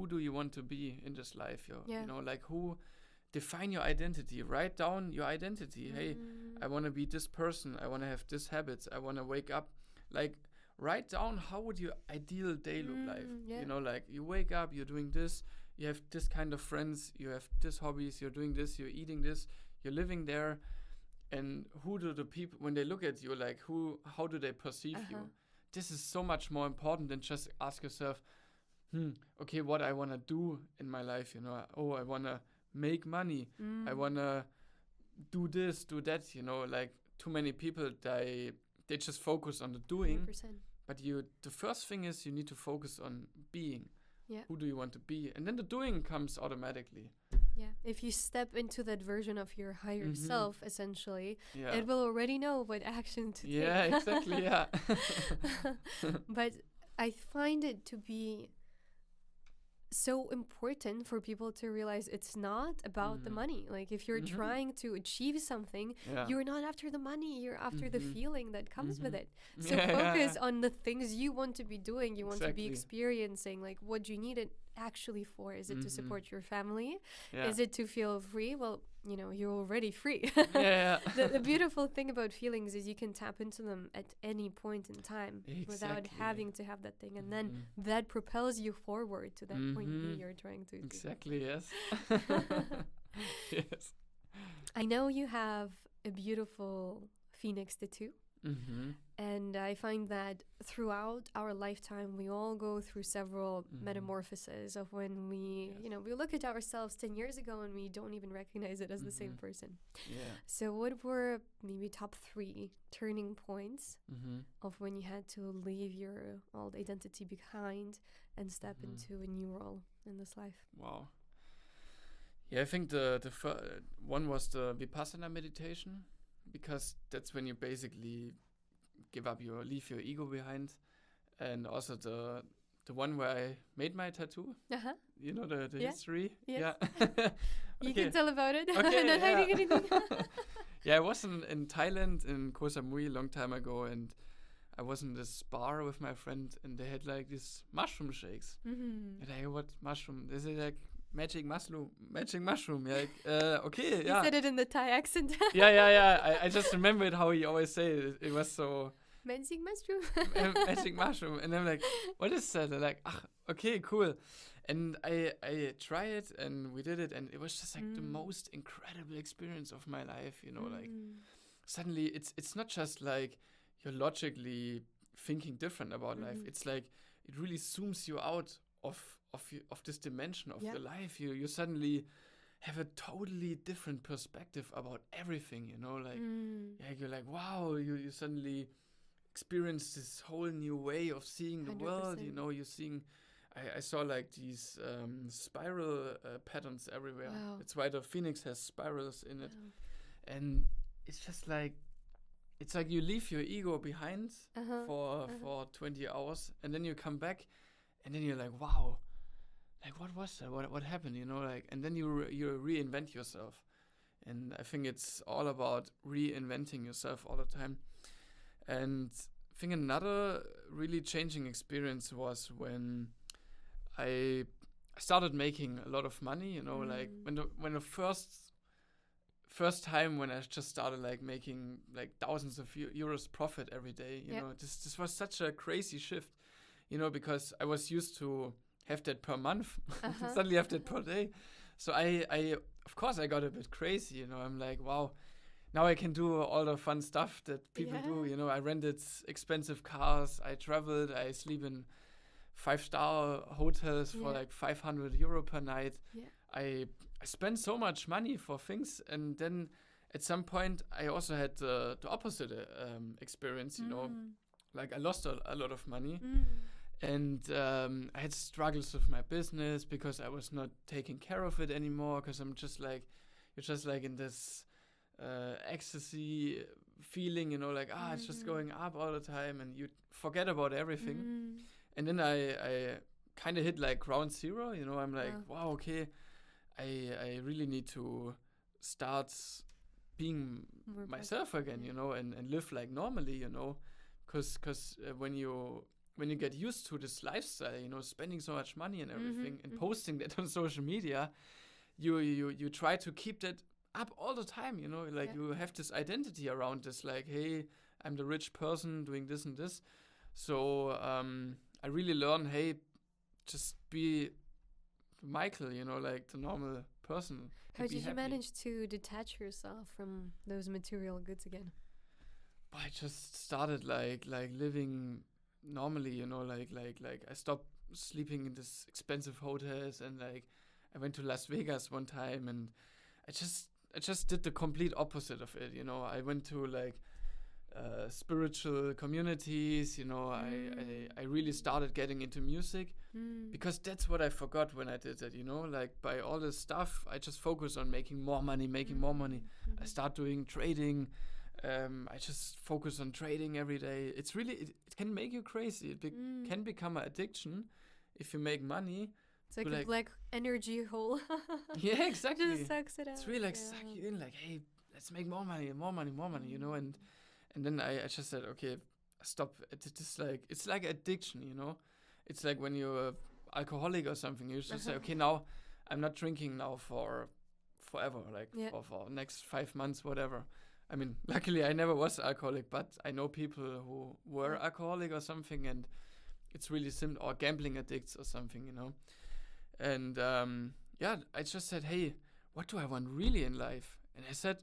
do you want to be in this life? You know, like who define your identity. Write down your identity. Hey, I want to be this person. I want to have this habits. I want to wake up. Like, write down how would your ideal day look like. You know, like you wake up, you're doing this, you have this kind of friends, you have this hobbies, you're doing this, you're eating this, you're living there. And who do the people, when they look at you, like how do they perceive you? This is so much more important than just ask yourself, okay, what I want to do in my life, you know. Oh, I want to make money. I want to do this, do that, you know. Like too many people, they just focus on the doing. 100%. But the first thing is you need to focus on being. Yeah. Who do you want to be? And then the doing comes automatically. Yeah. If you step into that version of your higher self, essentially, Yeah. it will already know what action to take. Yeah, exactly, yeah. But I find it to be so important for people to realize it's not about the money. Like if you're trying to achieve something, you're not after the money, you're after the feeling that comes with it. So focus on the things you want to be doing, you want to be experiencing. Like what do you need it actually for? Is it to support your family? Is it to feel free? Well, you know, you're already free. The beautiful thing about feelings is you can tap into them at any point in time without having to have that thing. And then that propels you forward to that point that you're trying to Exactly, yes. Yes. I know you have a beautiful phoenix tattoo. And I find that throughout our lifetime, we all go through several metamorphoses of when we, you know, we look at ourselves 10 years ago and we don't even recognize it as the same person. So what were maybe top 3 turning points of when you had to leave your old identity behind and step into a new role in this life? Wow. Yeah, I think the one was the Vipassana meditation, because that's when you basically leave your ego behind. And also the one where I made my tattoo, you know, the history. Yes. Yeah. You can tell about it. Okay, I'm not hiding anything. Yeah, I was in Thailand, in Koh Samui, a long time ago, and I was in this bar with my friend, and they had like these mushroom shakes. And I, what mushroom? They say like magic mushroom. Yeah, like, okay, yeah. You said it in the Thai accent. Yeah. I just remembered how he always say it. It was so magic mushroom. magic mushroom, and I'm like, what is that? They're like, okay, cool. And I tried it, and we did it, and it was just like the most incredible experience of my life. You know, like suddenly it's not just like you're logically thinking different about life. It's like it really zooms you out of this dimension of your life. You suddenly have a totally different perspective about everything, you know, like you're like, wow, you suddenly experience this whole new way of seeing the 100%. world, you know. You're seeing, I saw like these spiral patterns everywhere. Wow. That's why the phoenix has spirals in it. And it's just like, it's like you leave your ego behind for 20 hours, and then you come back, and then you're like, wow, like what was that? What happened? You know, like, and then you reinvent yourself. And I think it's all about reinventing yourself all the time. And I think another really changing experience was when I started making a lot of money. You know, like when the first time when I just started like making like thousands of euros profit every day. You know, this was such a crazy shift. You know, because I was used to have that per month, suddenly have that per day. So I of course I got a bit crazy, you know. I'm like, wow, now I can do all the fun stuff that people do, you know. I rented expensive cars, I traveled, I sleep in 5-star hotels for like 500 euro per night. I spent so much money for things, and then at some point I also had the opposite experience, you know. Like I lost a lot of money. And I had struggles with my business because I was not taking care of it anymore, because I'm just like, you're just like in this ecstasy feeling, you know, like, it's just going up all the time, and you forget about everything. And then I kind of hit like ground zero, you know. I'm like, wow, okay, I really need to start being myself again, you know, and live like normally, you know, because when you get used to this lifestyle, you know, spending so much money and everything, and posting that on social media, you try to keep that up all the time, you know, like you have this identity around this, like, hey, I'm the rich person doing this and this. So I really learned, hey, just be Michael, you know, like the normal person. How did you manage to detach yourself from those material goods again? I just started like living normally, you know, like I stopped sleeping in this expensive hotels, and like I went to Las Vegas one time, and I just did the complete opposite of it, you know. I went to like spiritual communities, you know. I really started getting into music because that's what I forgot when I did it, you know. Like by all this stuff, I just focused on making more money. I start doing trading. I just focus on trading every day. It's really, it can make you crazy. It can become an addiction if you make money. It's like a black energy hole. Yeah, exactly. Just sucks it out. It's really like suck you in, like, hey, let's make more money, you know. And then I just said, okay, stop. It's like addiction, you know. It's like when you're an alcoholic or something. You just say, okay, now I'm not drinking now for forever, like for next 5 months, whatever. I mean, luckily I never was alcoholic, but I know people who were alcoholic or something, and it's really simple, or gambling addicts or something, you know. And I just said, hey, what do I want really in life? And I said,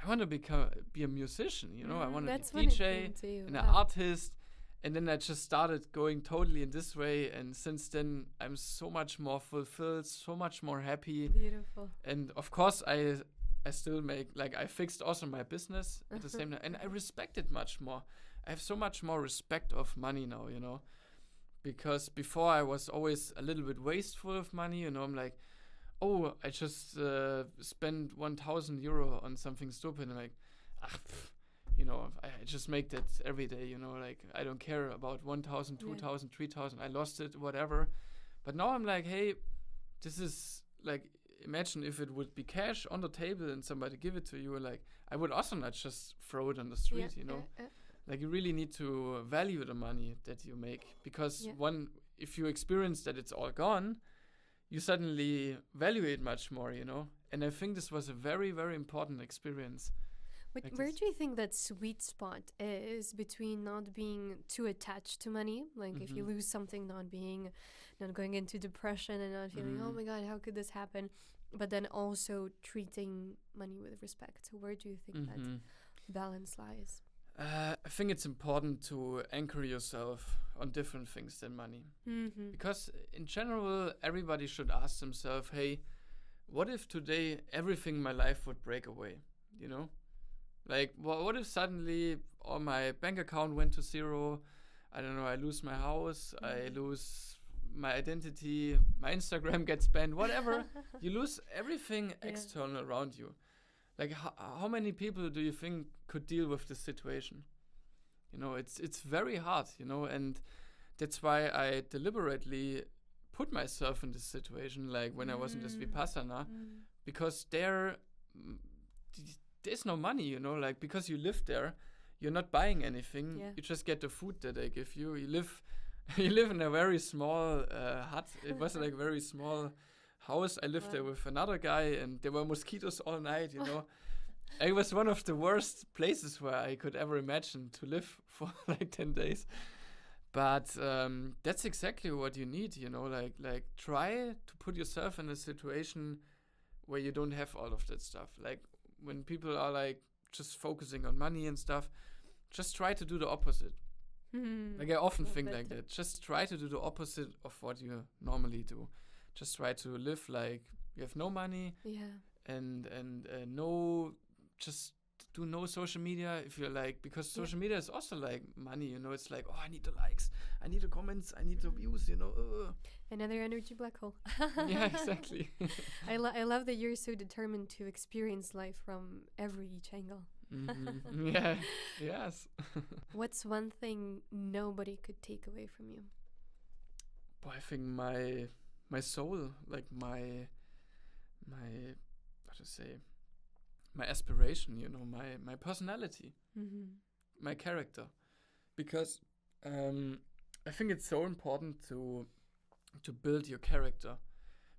I want to be a musician, you know. I want to be a DJ and an artist. And then I just started going totally in this way, and since then I'm so much more fulfilled, so much more happy. Beautiful. And of course I still make, like, I fixed also my business at the same time, and I respect it much more. I have so much more respect of money now, you know, because before I was always a little bit wasteful of money, you know. I'm like, oh, I just spent 1,000 euro on something stupid, and I'm like, you know, I just make that every day, you know, like I don't care about 1,000, 2,000, 3,000, I lost it, whatever. But now I'm like, hey, this is like, imagine if it would be cash on the table and somebody give it to you, like I would also not just throw it on the street, you know. Like you really need to value the money that you make, because if you experience that it's all gone, you suddenly value it much more, you know. And I think this was a very, very important experience. Where do you think that sweet spot is between not being too attached to money, like if you lose something, not going into depression and not feeling, oh my God, how could this happen? But then also treating money with respect. So where do you think that balance lies? I think it's important to anchor yourself on different things than money. Because in general, everybody should ask themselves, hey, what if today everything in my life would break away, you know? Like, what if suddenly all my bank account went to zero? I don't know, I lose my house, I lose my identity, my Instagram gets banned, whatever. You lose everything external around you. Like, how many people do you think could deal with this situation? You know, it's very hard, you know, and that's why I deliberately put myself in this situation, like when I was in this Vipassana, because there's no money, you know, like because you live there, you're not buying anything. You just get the food that they give you. You live in a very small hut. It was like a very small house. I lived there with another guy, and there were mosquitoes all night, you know. It was one of the worst places where I could ever imagine to live for like 10 days. But that's exactly what you need, you know, like try to put yourself in a situation where you don't have all of that stuff. Like when people are like just focusing on money and stuff, just try to do the opposite. Like I often think like that. Just try to do the opposite of what you normally do. Just try to live like you have no money and just do no social media if you're like, because social media is also like money, you know. It's like, oh, I need the likes, I need the comments, I need the views, you know. Another energy black hole. Yeah, exactly. I love that you're so determined to experience life from each angle. Yeah, yes. What's one thing nobody could take away from you? Well, I think my soul, like my what to say, my aspiration, you know, my personality, my character, because I think it's so important to build your character,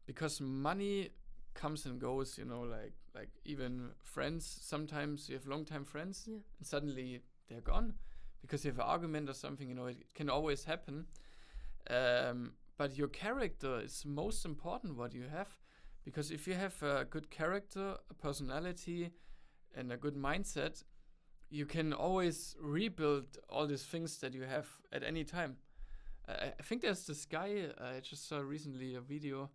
because money comes and goes, you know, like even friends. Sometimes you have long-time friends, and suddenly they're gone because you have an argument or something. You know, it can always happen. But your character is most important. What you have, because if you have a good character, a personality, and a good mindset, you can always rebuild all these things that you have at any time. I think there's this guy, I just saw recently a video.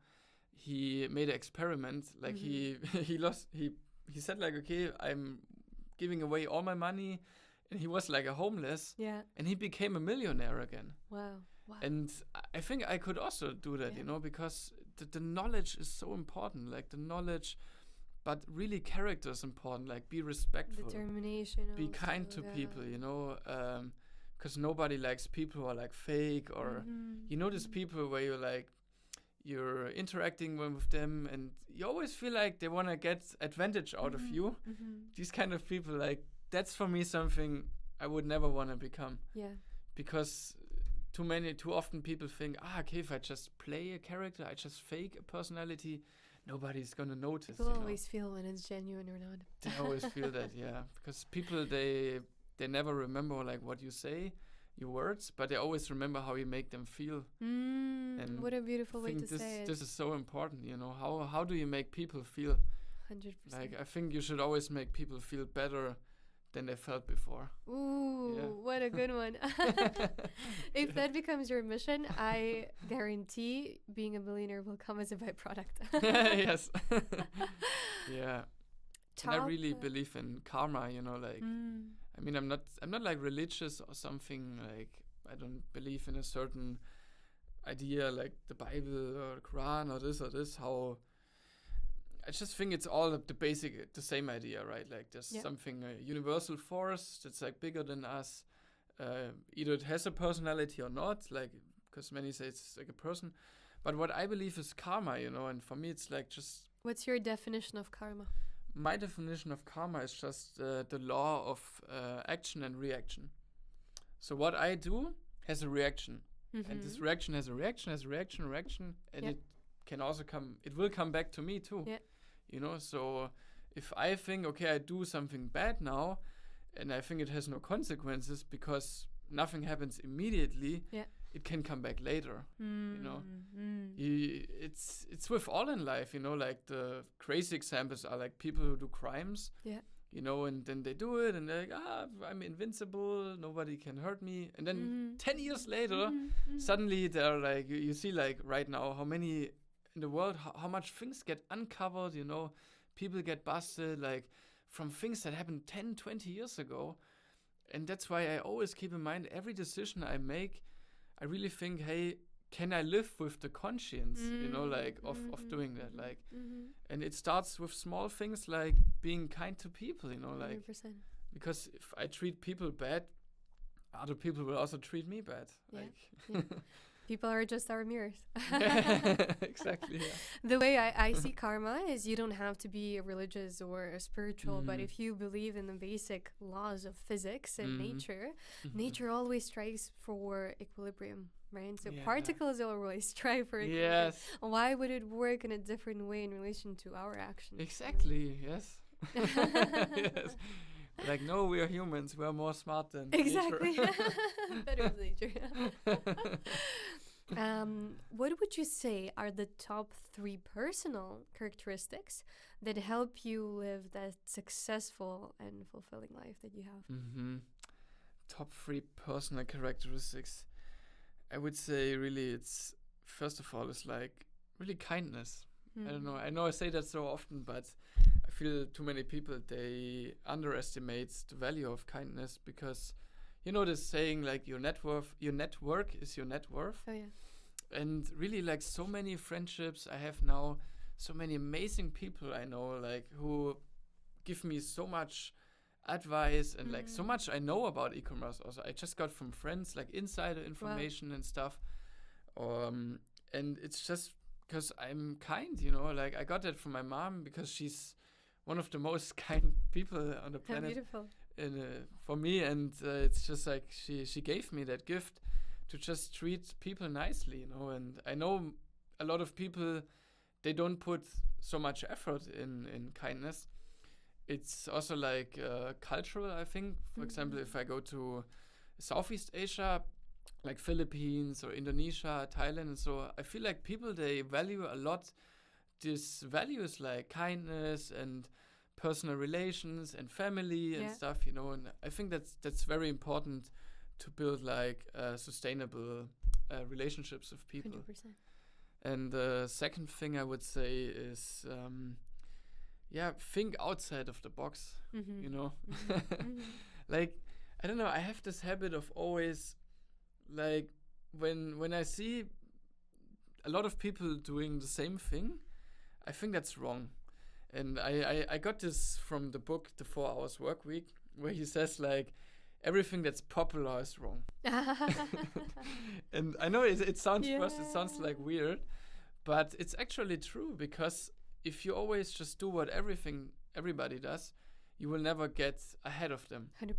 He made an experiment. Like he said like, okay, I'm giving away all my money, and he was like a homeless. Yeah. And he became a millionaire again. Wow. And I think I could also do that, you know, because the knowledge is so important. Like the knowledge, but really character is important. Like be respectful. Determination. Be also, kind to people, you know. Because nobody likes people who are like fake, or you know, these people where you're interacting with them and you always feel like they want to get advantage out of you. These kind of people, like, that's for me something I would never want to become. Yeah. Because too often people think, okay, if I just play a character, I just fake a personality, nobody's gonna notice. People always feel when it's genuine or not. They always feel that, yeah. Because people, they never remember like what you say, your words, but they always remember how you make them feel. And what a beautiful way to say it. This is so important, you know. How do you make people feel? 100%. Like, I think you should always make people feel better than they felt before. Ooh, what a good one. If that becomes your mission, I guarantee being a millionaire will come as a byproduct. Yes. Yeah. And I really believe in karma, you know, like, I mean, I'm not like religious or something, like, I don't believe in a certain idea like the Bible or the Quran or this, how I just think it's all the same idea, right? Like there's something, a universal force that's like bigger than us. Either it has a personality or not, like, because many say it's like a person. But what I believe is karma, you know, and for me it's like just... What's your definition of karma? My definition of karma is just the law of action and reaction. So what I do has a reaction. And this reaction has a reaction, and it can also it will come back to me too. Yeah. You know, so if I think, okay, I do something bad now, and I think it has no consequences because nothing happens immediately, it can come back later. You know, it's with all in life. You know, like the crazy examples are like people who do crimes. Yeah. You know, and then they do it, and they're like, I'm invincible, nobody can hurt me. And then 10 years later, suddenly they're like, you see like right now how many in the world, how much things get uncovered, you know, people get busted, like from things that happened 10, 20 years ago. And that's why I always keep in mind every decision I make, I really think, hey, can I live with the conscience, you know, like of doing that, like, and it starts with small things like being kind to people, you know, like, 100%. Because if I treat people bad, other people will also treat me bad. Yeah. Like, people are just our mirrors. Exactly. Yeah. The way I see karma is you don't have to be religious or spiritual, but if you believe in the basic laws of physics and nature always strives for equilibrium. Right, so particles always strive for equilibrium. Yes. Why would it work in a different way in relation to our actions? Exactly. Yes. Yes. Like, no, we are humans. We are more smart than nature. Better than nature. What would you say are the top 3 personal characteristics that help you live that successful and fulfilling life that you have? Top 3 personal characteristics. I would say really it's, first of all, it's like really kindness. I don't know. I know I say that so often, but I feel too many people, they underestimate the value of kindness because, you know, this saying like your network is your net worth. Oh, yeah. And really like so many friendships I have now, so many amazing people I know, like who give me so much advice and like so much I know about e-commerce also. I just got from friends like insider information and stuff. And it's just because I'm kind, you know, like I got that from my mom because she's one of the most kind people on the planet. Beautiful. For me, and it's just like she gave me that gift to just treat people nicely, you know. And I know a lot of people, they don't put so much effort in kindness. It's also like cultural, I think. For example, if I go to Southeast Asia, like Philippines or Indonesia, Thailand, and so, I feel like people, they value a lot these values like kindness and personal relations and family and stuff, you know. And I think that's very important to build like sustainable relationships with people. 100%. And the second thing I would say is, think outside of the box, you know. Like, I don't know, I have this habit of always, like, when I see a lot of people doing the same thing, I think that's wrong. And I got this from the book, The 4 Hours Workweek, where he says, like, everything that's popular is wrong. And I know it sounds first, it sounds like weird, but it's actually true, because if you always just do what everybody does, you will never get ahead of them. 100%.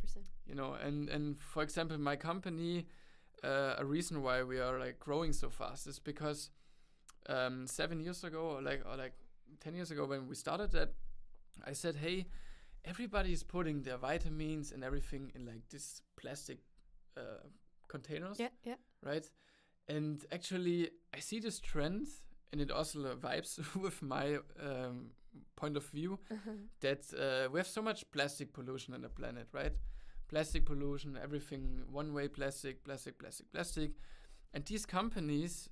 You know, and for example, my company, a reason why we are like growing so fast is because 7 years ago, or like 10 years ago, when we started that, I said, hey, everybody is putting their vitamins and everything in like this plastic containers, right? And actually, I see this trend, and it also vibes with my point of view, that we have so much plastic pollution on the planet, right? Plastic pollution, everything, one-way plastic. And these companies,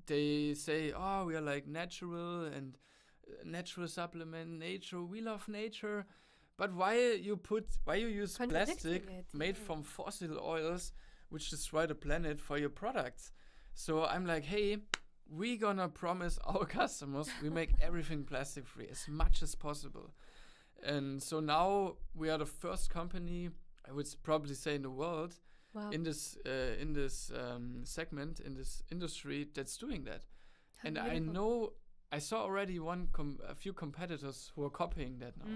they say, oh, we are like natural and natural supplement, nature, we love nature. But why you use plastic made from fossil oils, which destroy the planet, for your products? So I'm like, hey, we gonna promise our customers we make everything plastic free as much as possible. And so now we are the first company, I would probably say, in the world, in this segment, in this industry, that's doing that. And beautiful. I know I saw already a few competitors who are copying that now.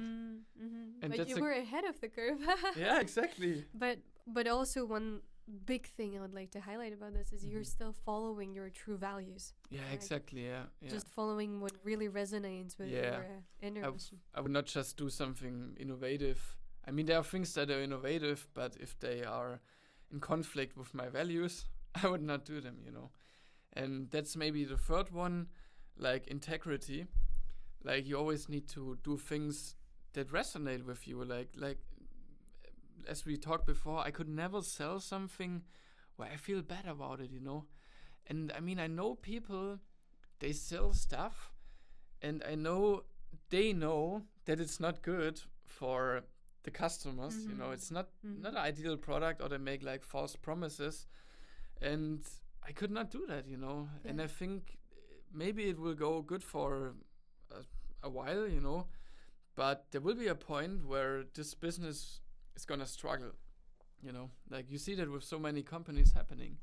And but you were ahead of the curve. Yeah, exactly. But also one big thing I would like to highlight about this is you're still following your true values. Yeah, right? Exactly. Yeah. Just following what really resonates with your inner. I would not just do something innovative. I mean, there are things that are innovative, but if they are in conflict with my values, I would not do them, you know. And that's maybe the third one, like integrity. Like, you always need to do things that resonate with you. Like as we talked before, I could never sell something where I feel bad about it, you know. And I mean, I know people, they sell stuff, and I know they know that it's not good for the customers, you know. It's not an ideal product, or they make like false promises, and I could not do that, you know. And I think maybe it will go good for a while, you know, but there will be a point where this business is gonna struggle, you know. Like, you see that with so many companies happening,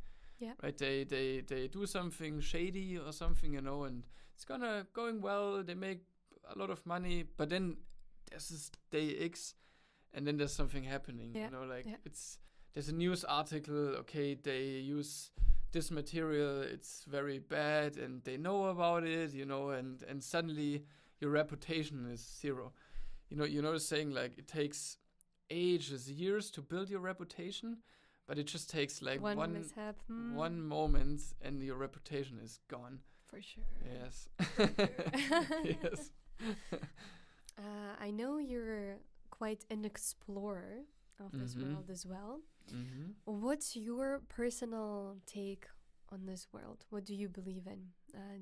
right? They do something shady or something, you know, and it's going well, they make a lot of money, but then there's this day X, and then there's something happening, you know, like there's a news article, okay, they use this material, it's very bad, and they know about it, you know, and suddenly your reputation is zero. You know, saying like it takes ages, years to build your reputation, but it just takes like one mishap, one moment, and your reputation is gone. For sure. Yes. Yes. I know you're quite an explorer of this world as well. What's your personal take on this world? What do you believe in?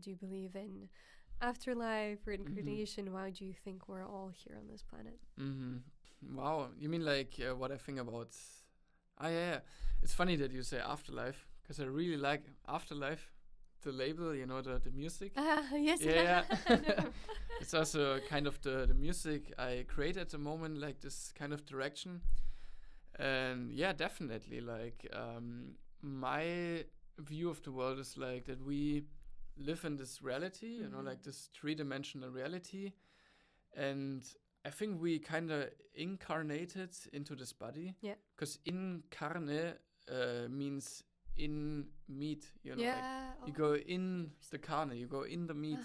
Do you believe in afterlife, reincarnation? Why do you think we're all here on this planet? Wow, you mean like what I think about? Yeah. It's funny that you say afterlife, because I really like Afterlife, the label, you know, the music. Yes. Yeah. It's also kind of the music I create at the moment, like this kind of direction. And yeah, definitely, like my view of the world is like that we live in this reality, you know, like this 3-dimensional reality. And I think we kind of incarnated into this body. Yeah. Because incarne means in meat, you know. Yeah. Like you go in the carne, you go in the meat.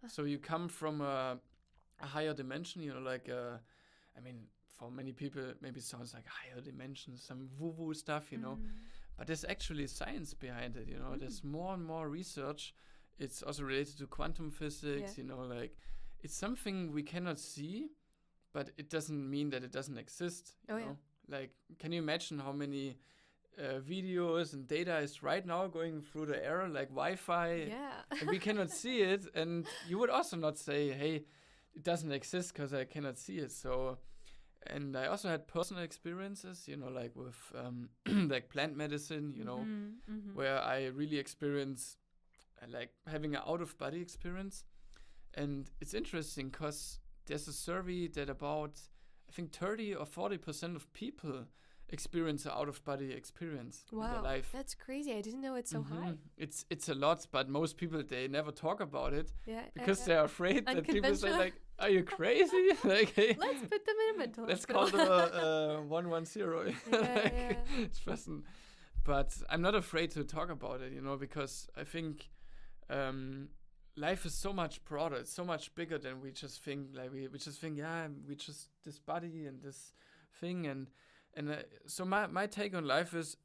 So you come from a higher dimension, like, I mean, for many people, maybe it sounds like higher dimension, some woo-woo stuff, but there's actually science behind it, There's more and more research. It's also related to quantum physics, like it's something we cannot see, but it doesn't mean that it doesn't exist. You know? Like, can you imagine how many videos and data is right now going through the air, like Wi-Fi? Yeah. And we cannot see it. And you would also not say, hey, it doesn't exist because I cannot see it. So, and I also had personal experiences, like with like plant medicine, where I really experienced like having an out-of-body experience. And it's interesting because there's a survey that about, I think 30 or 40% of people experience an out-of-body experience in their life. That's crazy. I didn't know it's so high. It's a lot, but most people, they never talk about it because they're afraid that people say like, are you crazy? Like, hey, let's put them in a mental let's hospital. call the 110. It's person. But I'm not afraid to talk about it, because I think life is so much broader. It's so much bigger than we just think. Like we just think, we just this body and this thing. And so my take on life is,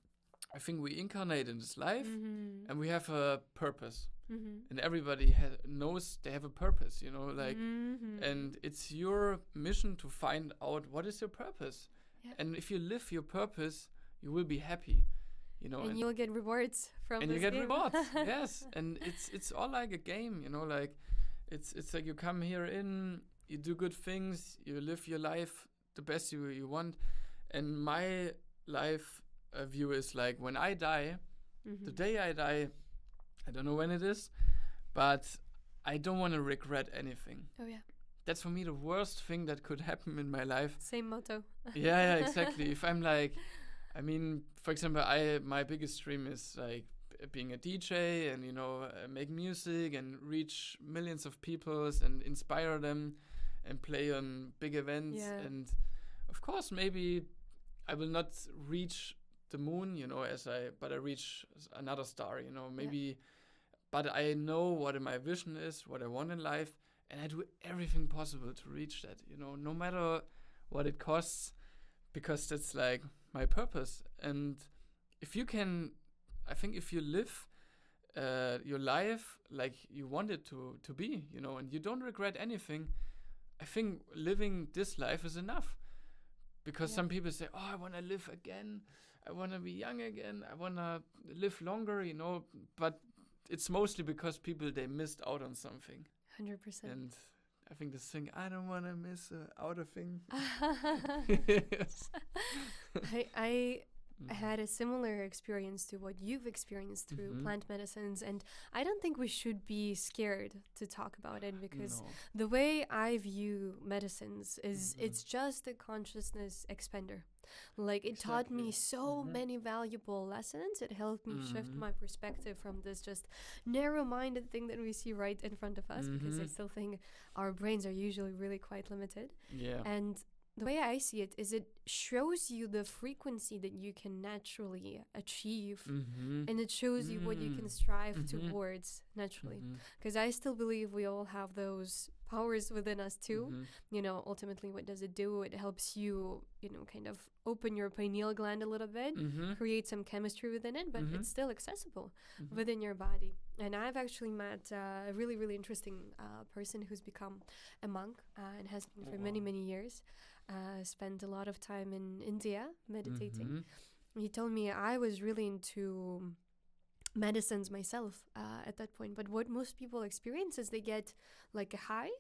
I think we incarnate in this life and we have a purpose. And everybody knows they have a purpose, and it's your mission to find out what is your purpose. And if you live your purpose, you will be happy. And you'll get rewards from and this you get game. rewards. Yes. And it's all like a game, like it's like you come here in, you do good things, you live your life the best you want. And my life view is like, when I die, the day I die, I don't know when it is, but I don't want to regret anything. Oh yeah. That's for me the worst thing that could happen in my life. Same motto. Yeah, exactly. If I'm like, I mean, for example, my biggest dream is like being a DJ and, make music and reach millions of people and inspire them and play on big events. Yeah. And of course, maybe I will not reach the moon, but I reach another star, maybe, but I know what my vision is, what I want in life, and I do everything possible to reach that, no matter what it costs, because that's like my purpose. And if you can, I think if you live your life like you want it to be, and you don't regret anything, I think living this life is enough. Because some people say, oh, I want to live again. I want to be young again. I want to live longer, But it's mostly because people, they missed out on something. 100%. And I think this thing, I don't want to miss out a thing. Yes. I had a similar experience to what you've experienced through plant medicines, and I don't think we should be scared to talk about it, because the way I view medicines is it's just a consciousness expander. Like, it taught me so many valuable lessons. It helped me shift my perspective from this just narrow-minded thing that we see right in front of us, because I still think our brains are usually really quite limited. Yeah. And the way I see it is, it shows you the frequency that you can naturally achieve, and it shows you what you can strive towards naturally. Because I still believe we all have those powers within us too. Ultimately, what does it do? It helps you, kind of open your pineal gland a little bit, create some chemistry within it, but it's still accessible within your body. And I've actually met a really, really interesting person who's become a monk and has been for many, many years. Spent a lot of time in India meditating. He told me I was really into medicines myself at that point. But what most people experience is they get like a high,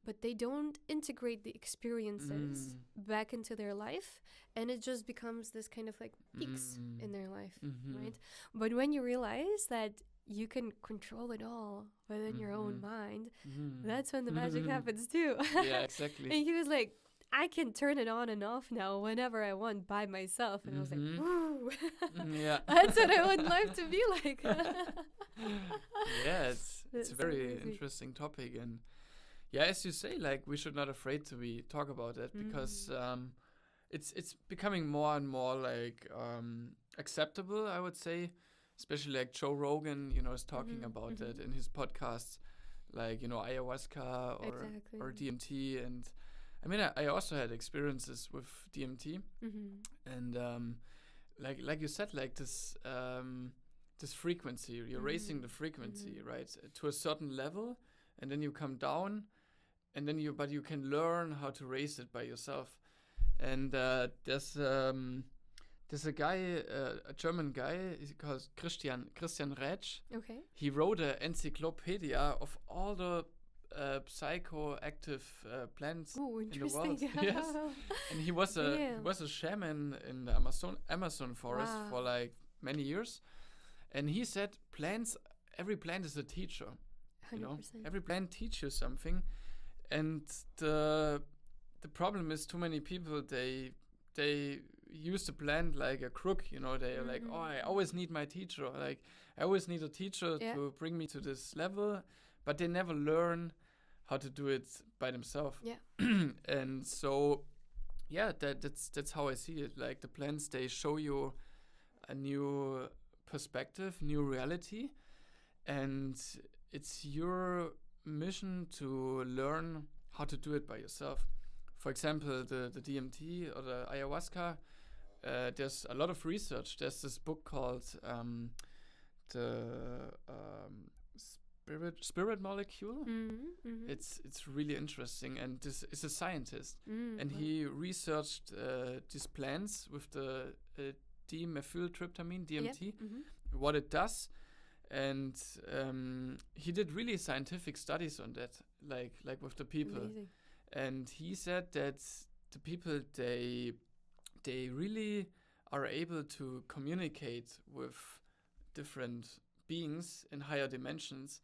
but they don't integrate the experiences back into their life. And it just becomes this kind of like peaks in their life, right? But when you realize that you can control it all within your own mind, that's when the magic happens too. Yeah, exactly. And he was like, I can turn it on and off now whenever I want by myself. And I was like, woo. Yeah. That's what I want life to be like. Yeah, it's a very interesting topic. And yeah, as you say, like, we should not afraid to talk about it, because it's becoming more and more like acceptable, I would say. Especially like Joe Rogan, is talking about it in his podcasts. like ayahuasca or Exactly. DMT. And I mean, I also had experiences with DMT, and like you said, like this frequency, you're raising the frequency, right, to a certain level, and then you come down, and then you can learn how to raise it by yourself. And there's a guy, a German guy, he's called Christian Rätsch. Okay. He wrote an encyclopedia of all the psychoactive plants in the world. Yes, and he was a shaman in the Amazon forest for like many years, and he said every plant is a teacher. 100%. Every plant teaches you something, and the problem is too many people they use the plant like a crook. They're like, oh, I always need my teacher. Like I always need a teacher to bring me to this level, but they never learn how to do it by themselves. Yeah. And so, that's how I see it. Like the plants, they show you a new perspective, new reality, and it's your mission to learn how to do it by yourself. For example, the DMT or the ayahuasca, there's a lot of research. There's this book called the Spirit Molecule. It's really interesting, and this is a scientist, and he researched these plants with the dimethyltryptamine, DMT, what it does, and he did really scientific studies on that, like with the people. Amazing. And he said that the people they really are able to communicate with different beings in higher dimensions.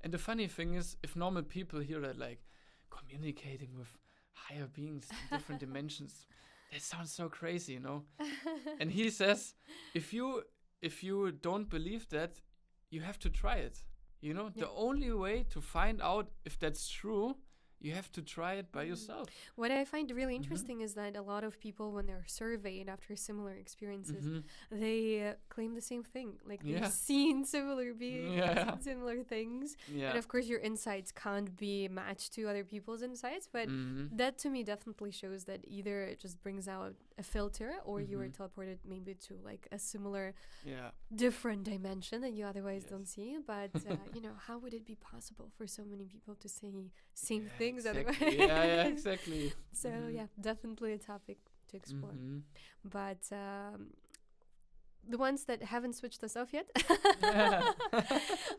And the funny thing is, if normal people hear that, like communicating with higher beings in different dimensions, that sounds so crazy, And he says, if you don't believe that, you have to try it. The only way to find out if that's true, you have to try it by yourself. What I find really interesting is that a lot of people, when they're surveyed after similar experiences, they claim the same thing. Like they've seen similar beings, similar things. Yeah. And of course, your insights can't be matched to other people's insights. But that to me definitely shows that either it just brings out a filter, or you were teleported maybe to like a similar, different dimension that you otherwise don't see. But, how would it be possible for so many people to say same things? Exactly. Exactly. So definitely a topic to explore. But the ones that haven't switched us off yet,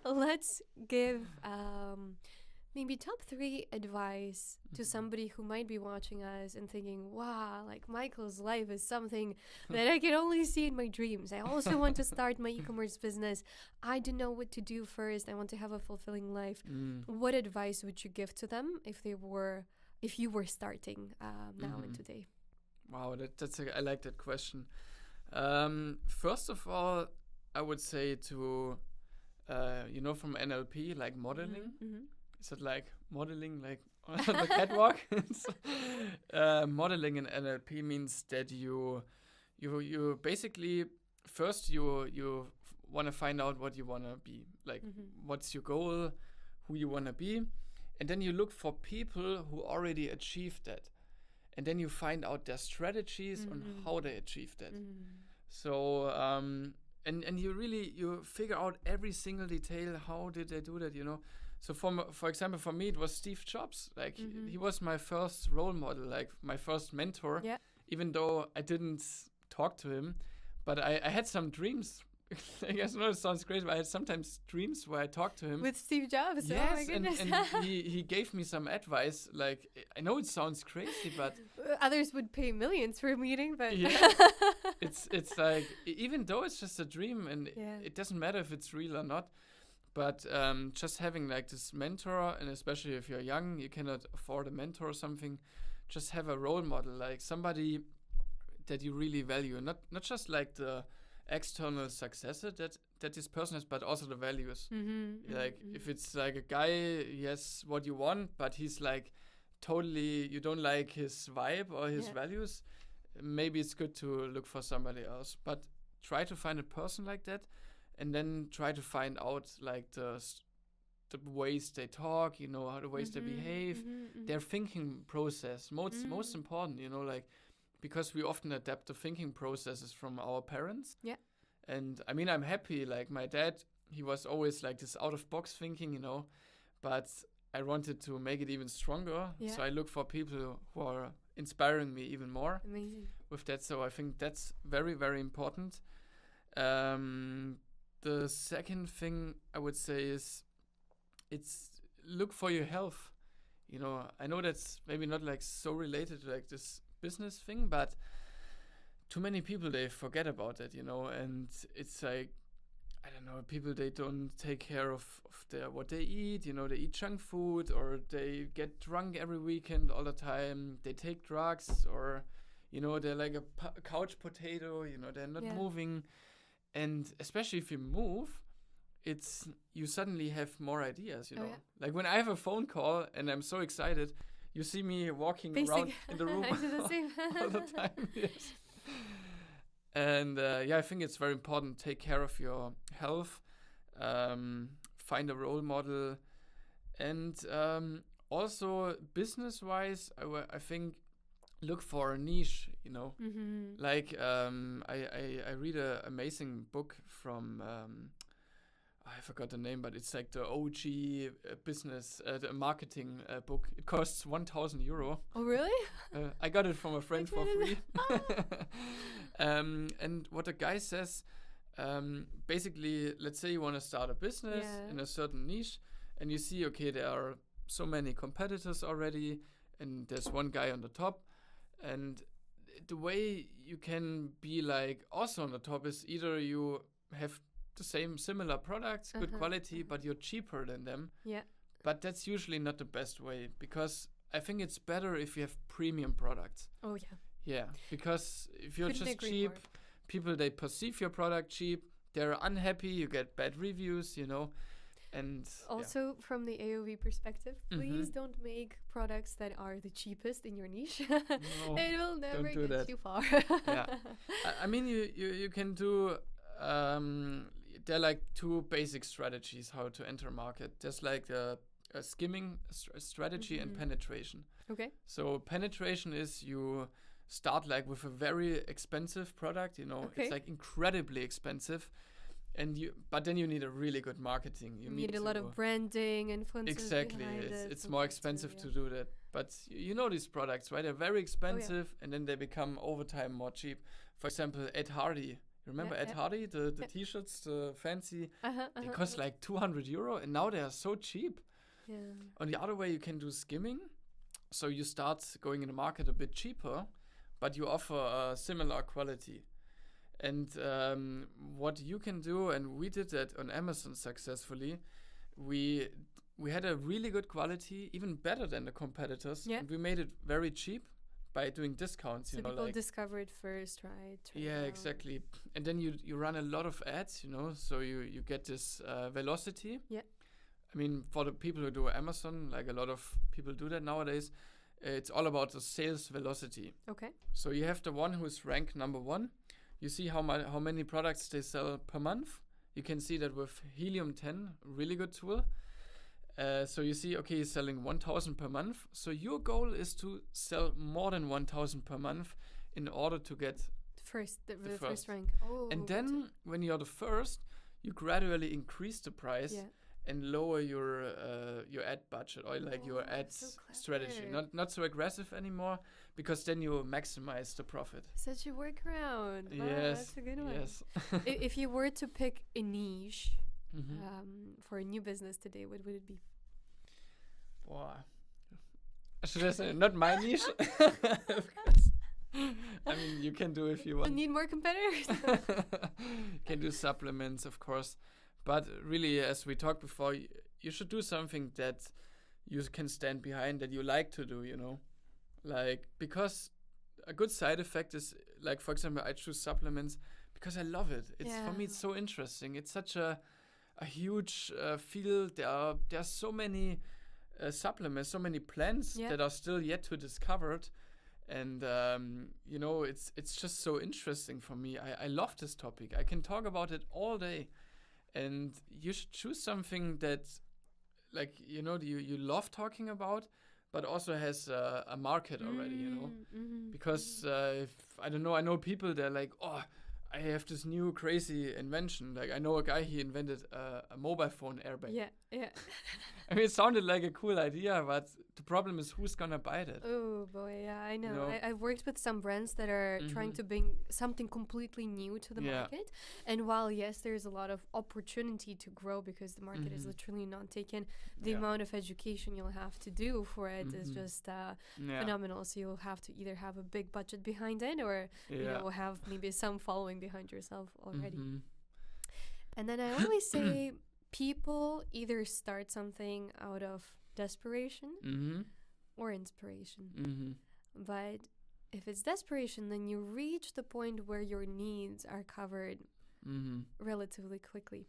let's give maybe top 3 advice to somebody who might be watching us and thinking, wow, like Michael's life is something that I can only see in my dreams. I also want to start my e-commerce business. I don't know what to do first. I want to have a fulfilling life. What advice would you give to them if you were starting now and today? Wow, I like that question. First of all, I would say to from NLP, like modeling. Is it like modeling, like on the catwalk? Modeling in NLP means that you basically first you want to find out what you want to be, like what's your goal, who you want to be, and then you look for people who already achieved that, and then you find out their strategies on how they achieved that. So and you figure out every single detail. How did they do that? So for example, for me, it was Steve Jobs. Like he was my first role model, like my first mentor. Yeah. Even though I didn't talk to him, but I had some dreams. I guess it sounds crazy, but I had sometimes dreams where I talked to him. With Steve Jobs? Yes, oh my goodness. and he gave me some advice. Like, I know it sounds crazy, but... Others would pay millions for a meeting, but... Yeah, it's like, even though it's just a dream, and it doesn't matter if it's real or not, but just having like this mentor, and especially if you're young, you cannot afford a mentor or something, just have a role model, like somebody that you really value, not just like the external successor that this person has, but also the values. If it's like a guy, he has what you want, but he's like totally, you don't like his vibe or his values, maybe it's good to look for somebody else. But try to find a person like that, and then try to find out like the the ways they talk, how the ways they behave, their thinking process. Most important, like, because we often adapt the thinking processes from our parents. Yeah. And I mean, I'm happy. Like my dad, he was always like this out of box thinking, but I wanted to make it even stronger. Yeah. So I look for people who are inspiring me even more. Amazing. With that. So I think that's very, very important. The second thing I would say is it's look for your health. I know that's maybe not like so related to like this business thing, but too many people, they forget about it, and it's like, I don't know, people, they don't take care of what they eat, they eat junk food, or they get drunk every weekend all the time, they take drugs, or, they're like a couch potato, they're not moving. And especially if you move, you suddenly have more ideas, Like when I have a phone call and I'm so excited, you see me walking around in the room all the time. Yes. And I think it's very important. Take care of your health, find a role model, and also business-wise, I think look for a niche. Like I read an amazing book from I forgot the name, but it's like the OG business, the marketing book. It costs 1,000 euro. Oh, really? I got it from a friend for free. And what the guy says, basically, let's say you want to start a business in a certain niche, and you see, okay, there are so many competitors already, and there's one guy on the top, and the way you can be like also on the top is either you have the similar products, good quality, but you're cheaper than them. Yeah. But that's usually not the best way, because I think it's better if you have premium products. Oh, yeah. Yeah, because if you're just cheap, people, they perceive your product cheap, they're unhappy, you get bad reviews, and also from the AOV perspective, please don't make products that are the cheapest in your niche. No, it will never get too far. Yeah, I mean, you can do. There are like two basic strategies how to enter a market. There's like a skimming strategy and penetration. Okay. So penetration is you start like with a very expensive product. It's like incredibly expensive. But then you need a really good marketing. You need a lot of branding, influencers. Exactly, it's more expensive to do that. But these products, right? They're very expensive, and then they become over time more cheap. For example, Ed Hardy. Remember Ed Hardy, the T-shirts, the fancy? They cost like 200 euro, and now they are so cheap. Yeah. On the other way, you can do skimming. So you start going in the market a bit cheaper, but you offer a similar quality. And what you can do, and we did that on Amazon successfully, we had a really good quality, even better than the competitors, and we made it very cheap by doing discounts. So people discover it first, right? Yeah, exactly. And then you run a lot of ads, so you get this velocity. Yeah. I mean, for the people who do Amazon, like a lot of people do that nowadays, it's all about the sales velocity. Okay. So you have the one who's ranked number 1. You see how many products they sell per month. You can see that with Helium 10, really good tool. So you see, okay, he's selling 1,000 per month. So your goal is to sell more than 1,000 per month in order to get the first rank. Oh, and then when you're the first, you gradually increase the price and lower your ad budget or like your ad strategy. Not so aggressive anymore, because then you maximize the profit. Such a workaround. Wow, yes, that's a good one. Yes. If you were to pick a niche for a new business today, what would it be? Wow. Should I say not my niche? I mean, you can do if you want. You need more competitors. You can do supplements, of course. But really, as we talked before, you should do something that you can stand behind, that you like to do, Like, because a good side effect is, like, for example, I choose supplements because I love it. For me, it's so interesting. It's such a huge field. There are so many supplements, so many plants that are still yet to discovered. And, it's just so interesting for me. I love this topic. I can talk about it all day. And you should choose something that, like, you know, you love talking about, but also has a market already, you know, because if, I don't know, I know people that are like, oh, I have this new crazy invention. Like, I know a guy, he invented a mobile phone airbag. Yeah. I mean, it sounded like a cool idea, but the problem is who's gonna buy that? Oh boy, yeah, I know. You know? I've worked with some brands that are trying to bring something completely new to the market. And while, yes, there's a lot of opportunity to grow because the market is literally not taken, the amount of education you'll have to do for it is just phenomenal. So you'll have to either have a big budget behind it or, you know, have maybe some following behind yourself already. And then I always say people either start something out of desperation or inspiration. But if it's desperation, then you reach the point where your needs are covered relatively quickly.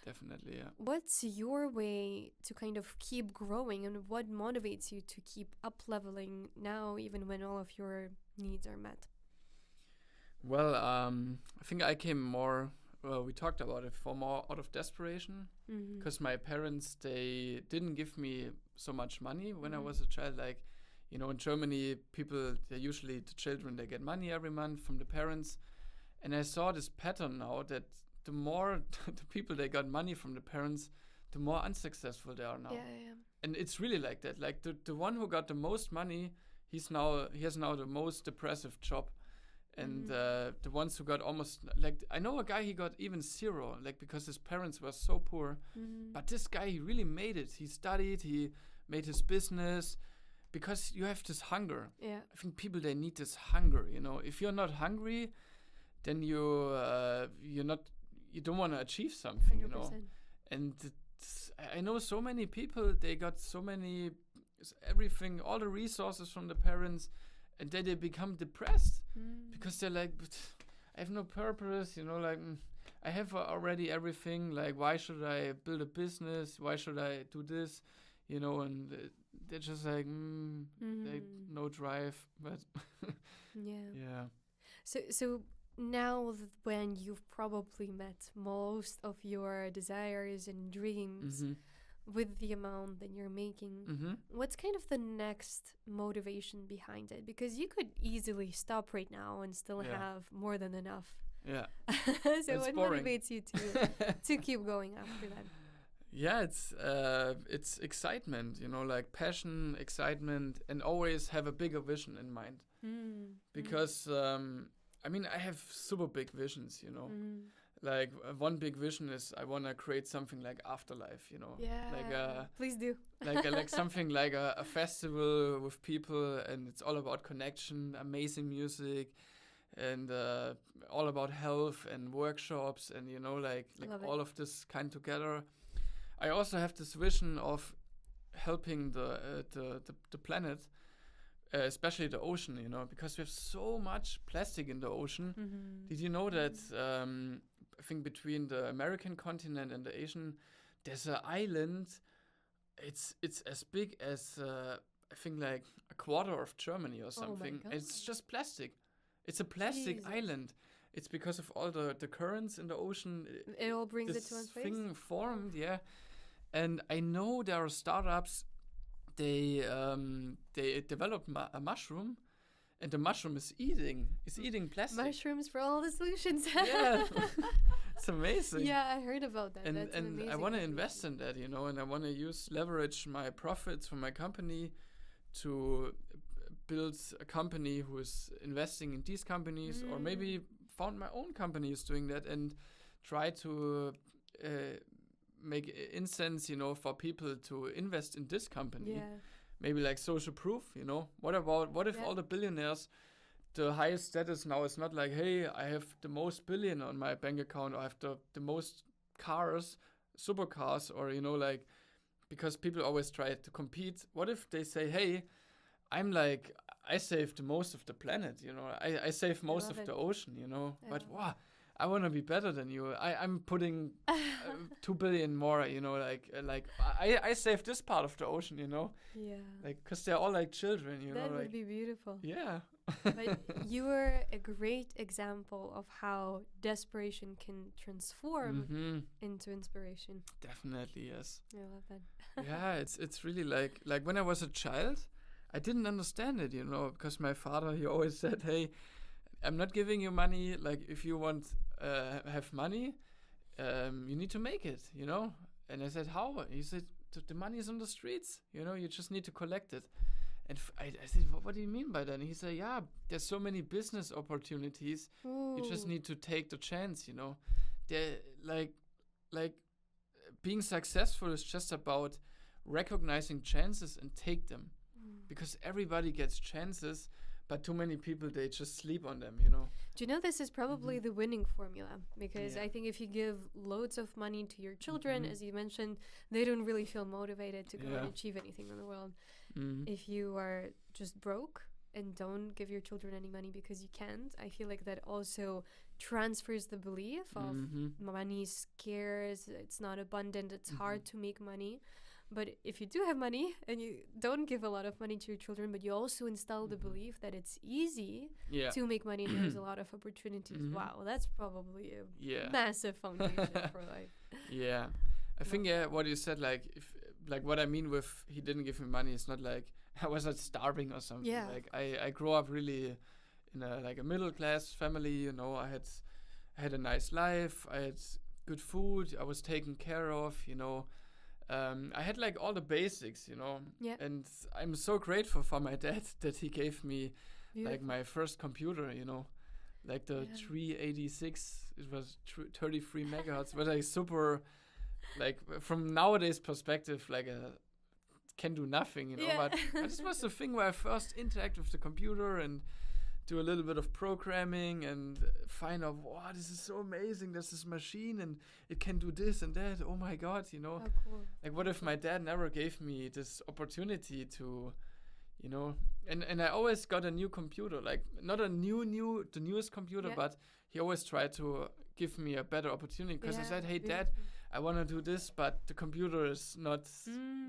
Definitely, yeah. What's your way to kind of keep growing, and what motivates you to keep up leveling now, even when all of your needs are met? Well, I think I came more, well, we talked about it, for more out of desperation, because my parents, they didn't give me so much money when I was a child. Like, you know, in Germany, people, they usually, the children, they get money every month from the parents. And I saw this pattern now that the more the people, they got money from the parents, the more unsuccessful they are now. Yeah. And it's really like that. Like the one who got the most money, he has now the most depressive job. And the ones who got almost, like, I know a guy, he got even zero, like, because his parents were so poor. But this guy, he really made it. He studied, he made his business, because you have this hunger. Yeah. I think people, they need this hunger, you know. If you're not hungry, then you don't want to achieve something, 100%. You know. And I know so many people, they got so many, everything, all the resources from the parents, and then they become depressed because they're like, but I have no purpose, you know, like, I have already everything, like, why should I build a business? Why should I do this? You know, and they're just like, like, no drive, but yeah. So now that when you've probably met most of your desires and dreams, with the amount that you're making, what's kind of the next motivation behind it? Because you could easily stop right now and still have more than enough. Yeah. So what motivates you to keep going after that? Yeah, it's excitement, you know, like passion, excitement, and always have a bigger vision in mind. Because, I mean, I have super big visions, you know. Like, one big vision is I want to create something like Afterlife, you know. Yeah, like please do. like something like a festival with people, and it's all about connection, amazing music, and all about health and workshops, and, you know, like all of this kind together. I also have this vision of helping the planet, especially the ocean, you know, because we have so much plastic in the ocean. Did you know that I think between the American continent and the Asian, there's an island. It's as big as I think like a quarter of Germany or something. Oh my God. It's just plastic. It's a plastic island. It's because of all the currents in the ocean. It all brings it to this one place. thing formed, yeah. And I know there are startups. They developed a mushroom, and the mushroom is eating plastic. Mushrooms for all the solutions. Yeah, it's amazing. Yeah, I heard about that. And That's an amazing I want to solution. invest in that, you know, and I want to leverage my profits from my company to build a company who is investing in these companies, or maybe found my own company is doing that, and try to make incense, you know, for people to invest in this company. Yeah. Maybe like social proof, you know. What if all the billionaires, the highest status now is not like, hey, I have the most billion on my bank account, or I have the most cars, supercars, or, you know, like, because people always try to compete. What if they say, hey, I save the most of the planet, you know, I save most of the ocean, you know, but wow, I want to be better than you. I'm putting 2 billion more, you know, like I saved this part of the ocean, you know. Yeah. Like, because they're all like children, you know. That would like, be beautiful. Yeah. But you were a great example of how desperation can transform into inspiration. Definitely, yes. I love that. Yeah, it's really like when I was a child, I didn't understand it, you know, because my father, he always said, hey, I'm not giving you money. Like, if you want have money, you need to make it, you know. And I said, how? He said, the money is on the streets, you know, you just need to collect it. And I said, what do you mean by that? And he said, yeah, there's so many business opportunities. Ooh. You just need to take the chance, you know. They're like being successful is just about recognizing chances and take them. Because everybody gets chances, but too many people, they just sleep on them, you know. Do you know this is probably the winning formula? Because I think if you give loads of money to your children, as you mentioned, they don't really feel motivated to go and achieve anything in the world. If you are just broke and don't give your children any money because you can't, I feel like that also transfers the belief of money is scarce, it's not abundant, it's hard to make money. But if you do have money and you don't give a lot of money to your children, but you also install the belief that it's easy to make money and there's a lot of opportunities, wow, that's probably a massive foundation for life. Yeah. I think, what you said, like, if what I mean with he didn't give me money, it's not like I was not starving or something. Yeah. Like, I grew up really in a middle class family, you know. I had a nice life, I had good food, I was taken care of, you know. I had like all the basics, you know, and I'm so grateful for my dad that he gave me like my first computer, you know, like the 386, it was 33 megahertz, but like super, like from nowadays perspective, like can do nothing, you know, but this was the thing where I first interact with the computer and do a little bit of programming and find out, wow, this is so amazing. There's this machine and it can do this and that. Oh my God, you know. Oh, cool. Like, what if my dad never gave me this opportunity to, you know, and I always got a new computer, like not the newest computer, but he always tried to give me a better opportunity because I said, hey, Dad, I want to do this, but the computer is not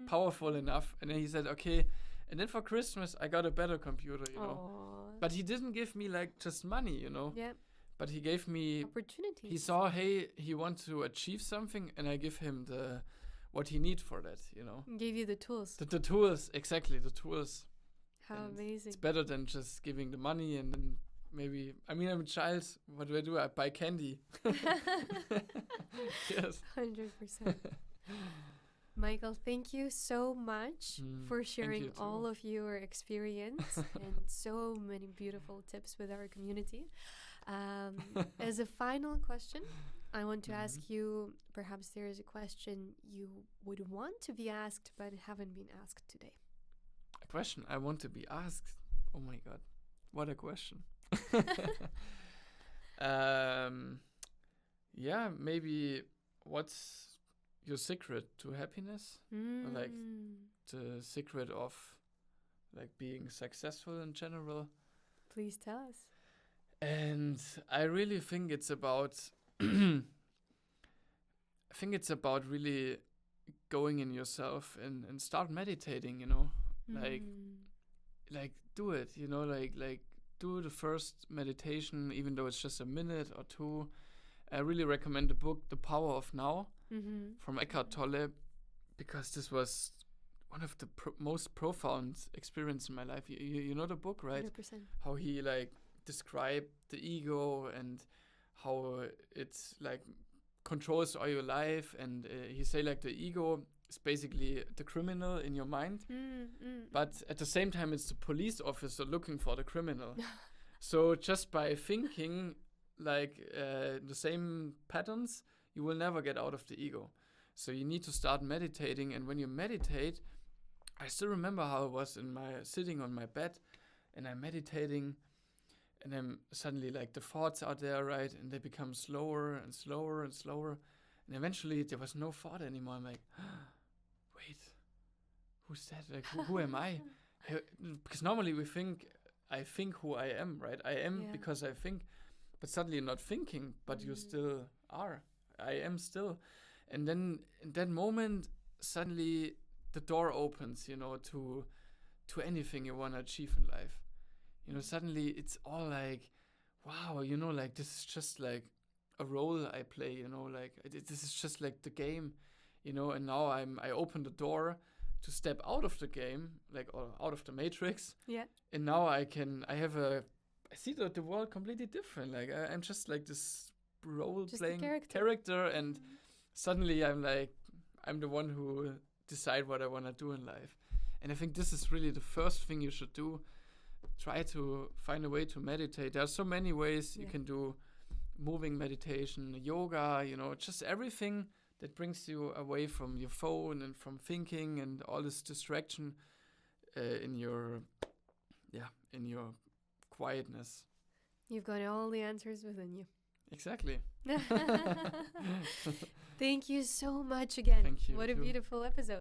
powerful enough. And then he said, okay. And then for Christmas, I got a better computer, you know. But he didn't give me like just money, you know. Yeah. But he gave me opportunities. He saw, hey, he wants to achieve something, and I give him what he needs for that, you know. Gave you the tools. The tools, exactly, the tools. How amazing. It's better than just giving the money and then maybe, I mean, I'm a child. What do? I buy candy. Yes. 100%. Michael, thank you so much for sharing all of your experience and so many beautiful tips with our community. As a final question, I want to ask you, perhaps there is a question you would want to be asked but haven't been asked today. A question I want to be asked? Oh my God, what a question. Yeah, maybe what's your secret to happiness? Or like the secret of like being successful in general? Please tell us. And I really think it's about I think it's about really going in yourself and start meditating, you know. Like do it, you know, like do the first meditation, even though it's just a minute or two. I really recommend the book The Power of Now from Eckhart Tolle, because this was one of the most profound experience in my life. You know the book, right? 100%. How he like described the ego and how it's like controls all your life, and he say like the ego is basically the criminal in your mind, but at the same time it's the police officer looking for the criminal. So just by thinking like the same patterns, you will never get out of the ego. So you need to start meditating, and when you meditate, I still remember how I was sitting on my bed and I'm meditating, and then suddenly like the thoughts are there, right, and they become slower and slower and slower, and eventually there was no thought anymore. I'm like, wait, who's that? Like who am I? Because normally I think who I am, right? I am because I think. but suddenly you're not thinking, but you still are. I am still. And then in that moment, suddenly the door opens, to anything you want to achieve in life. Suddenly it's all like, wow, like this is just like a role I play, like this is just like the game, and now I open the door to step out of the game, like, or out of the matrix. Yeah. And now I see the world completely different. Like I'm just like this role-playing character, and suddenly I'm the one who decide what I want to do in life. And I think this is really the first thing you should do. Try to find a way to meditate. There are so many ways you can do moving meditation, yoga, just everything that brings you away from your phone and from thinking and all this distraction in your quietness. You've got all the answers within you. Exactly. Thank you so much again. Thank you. What a beautiful episode.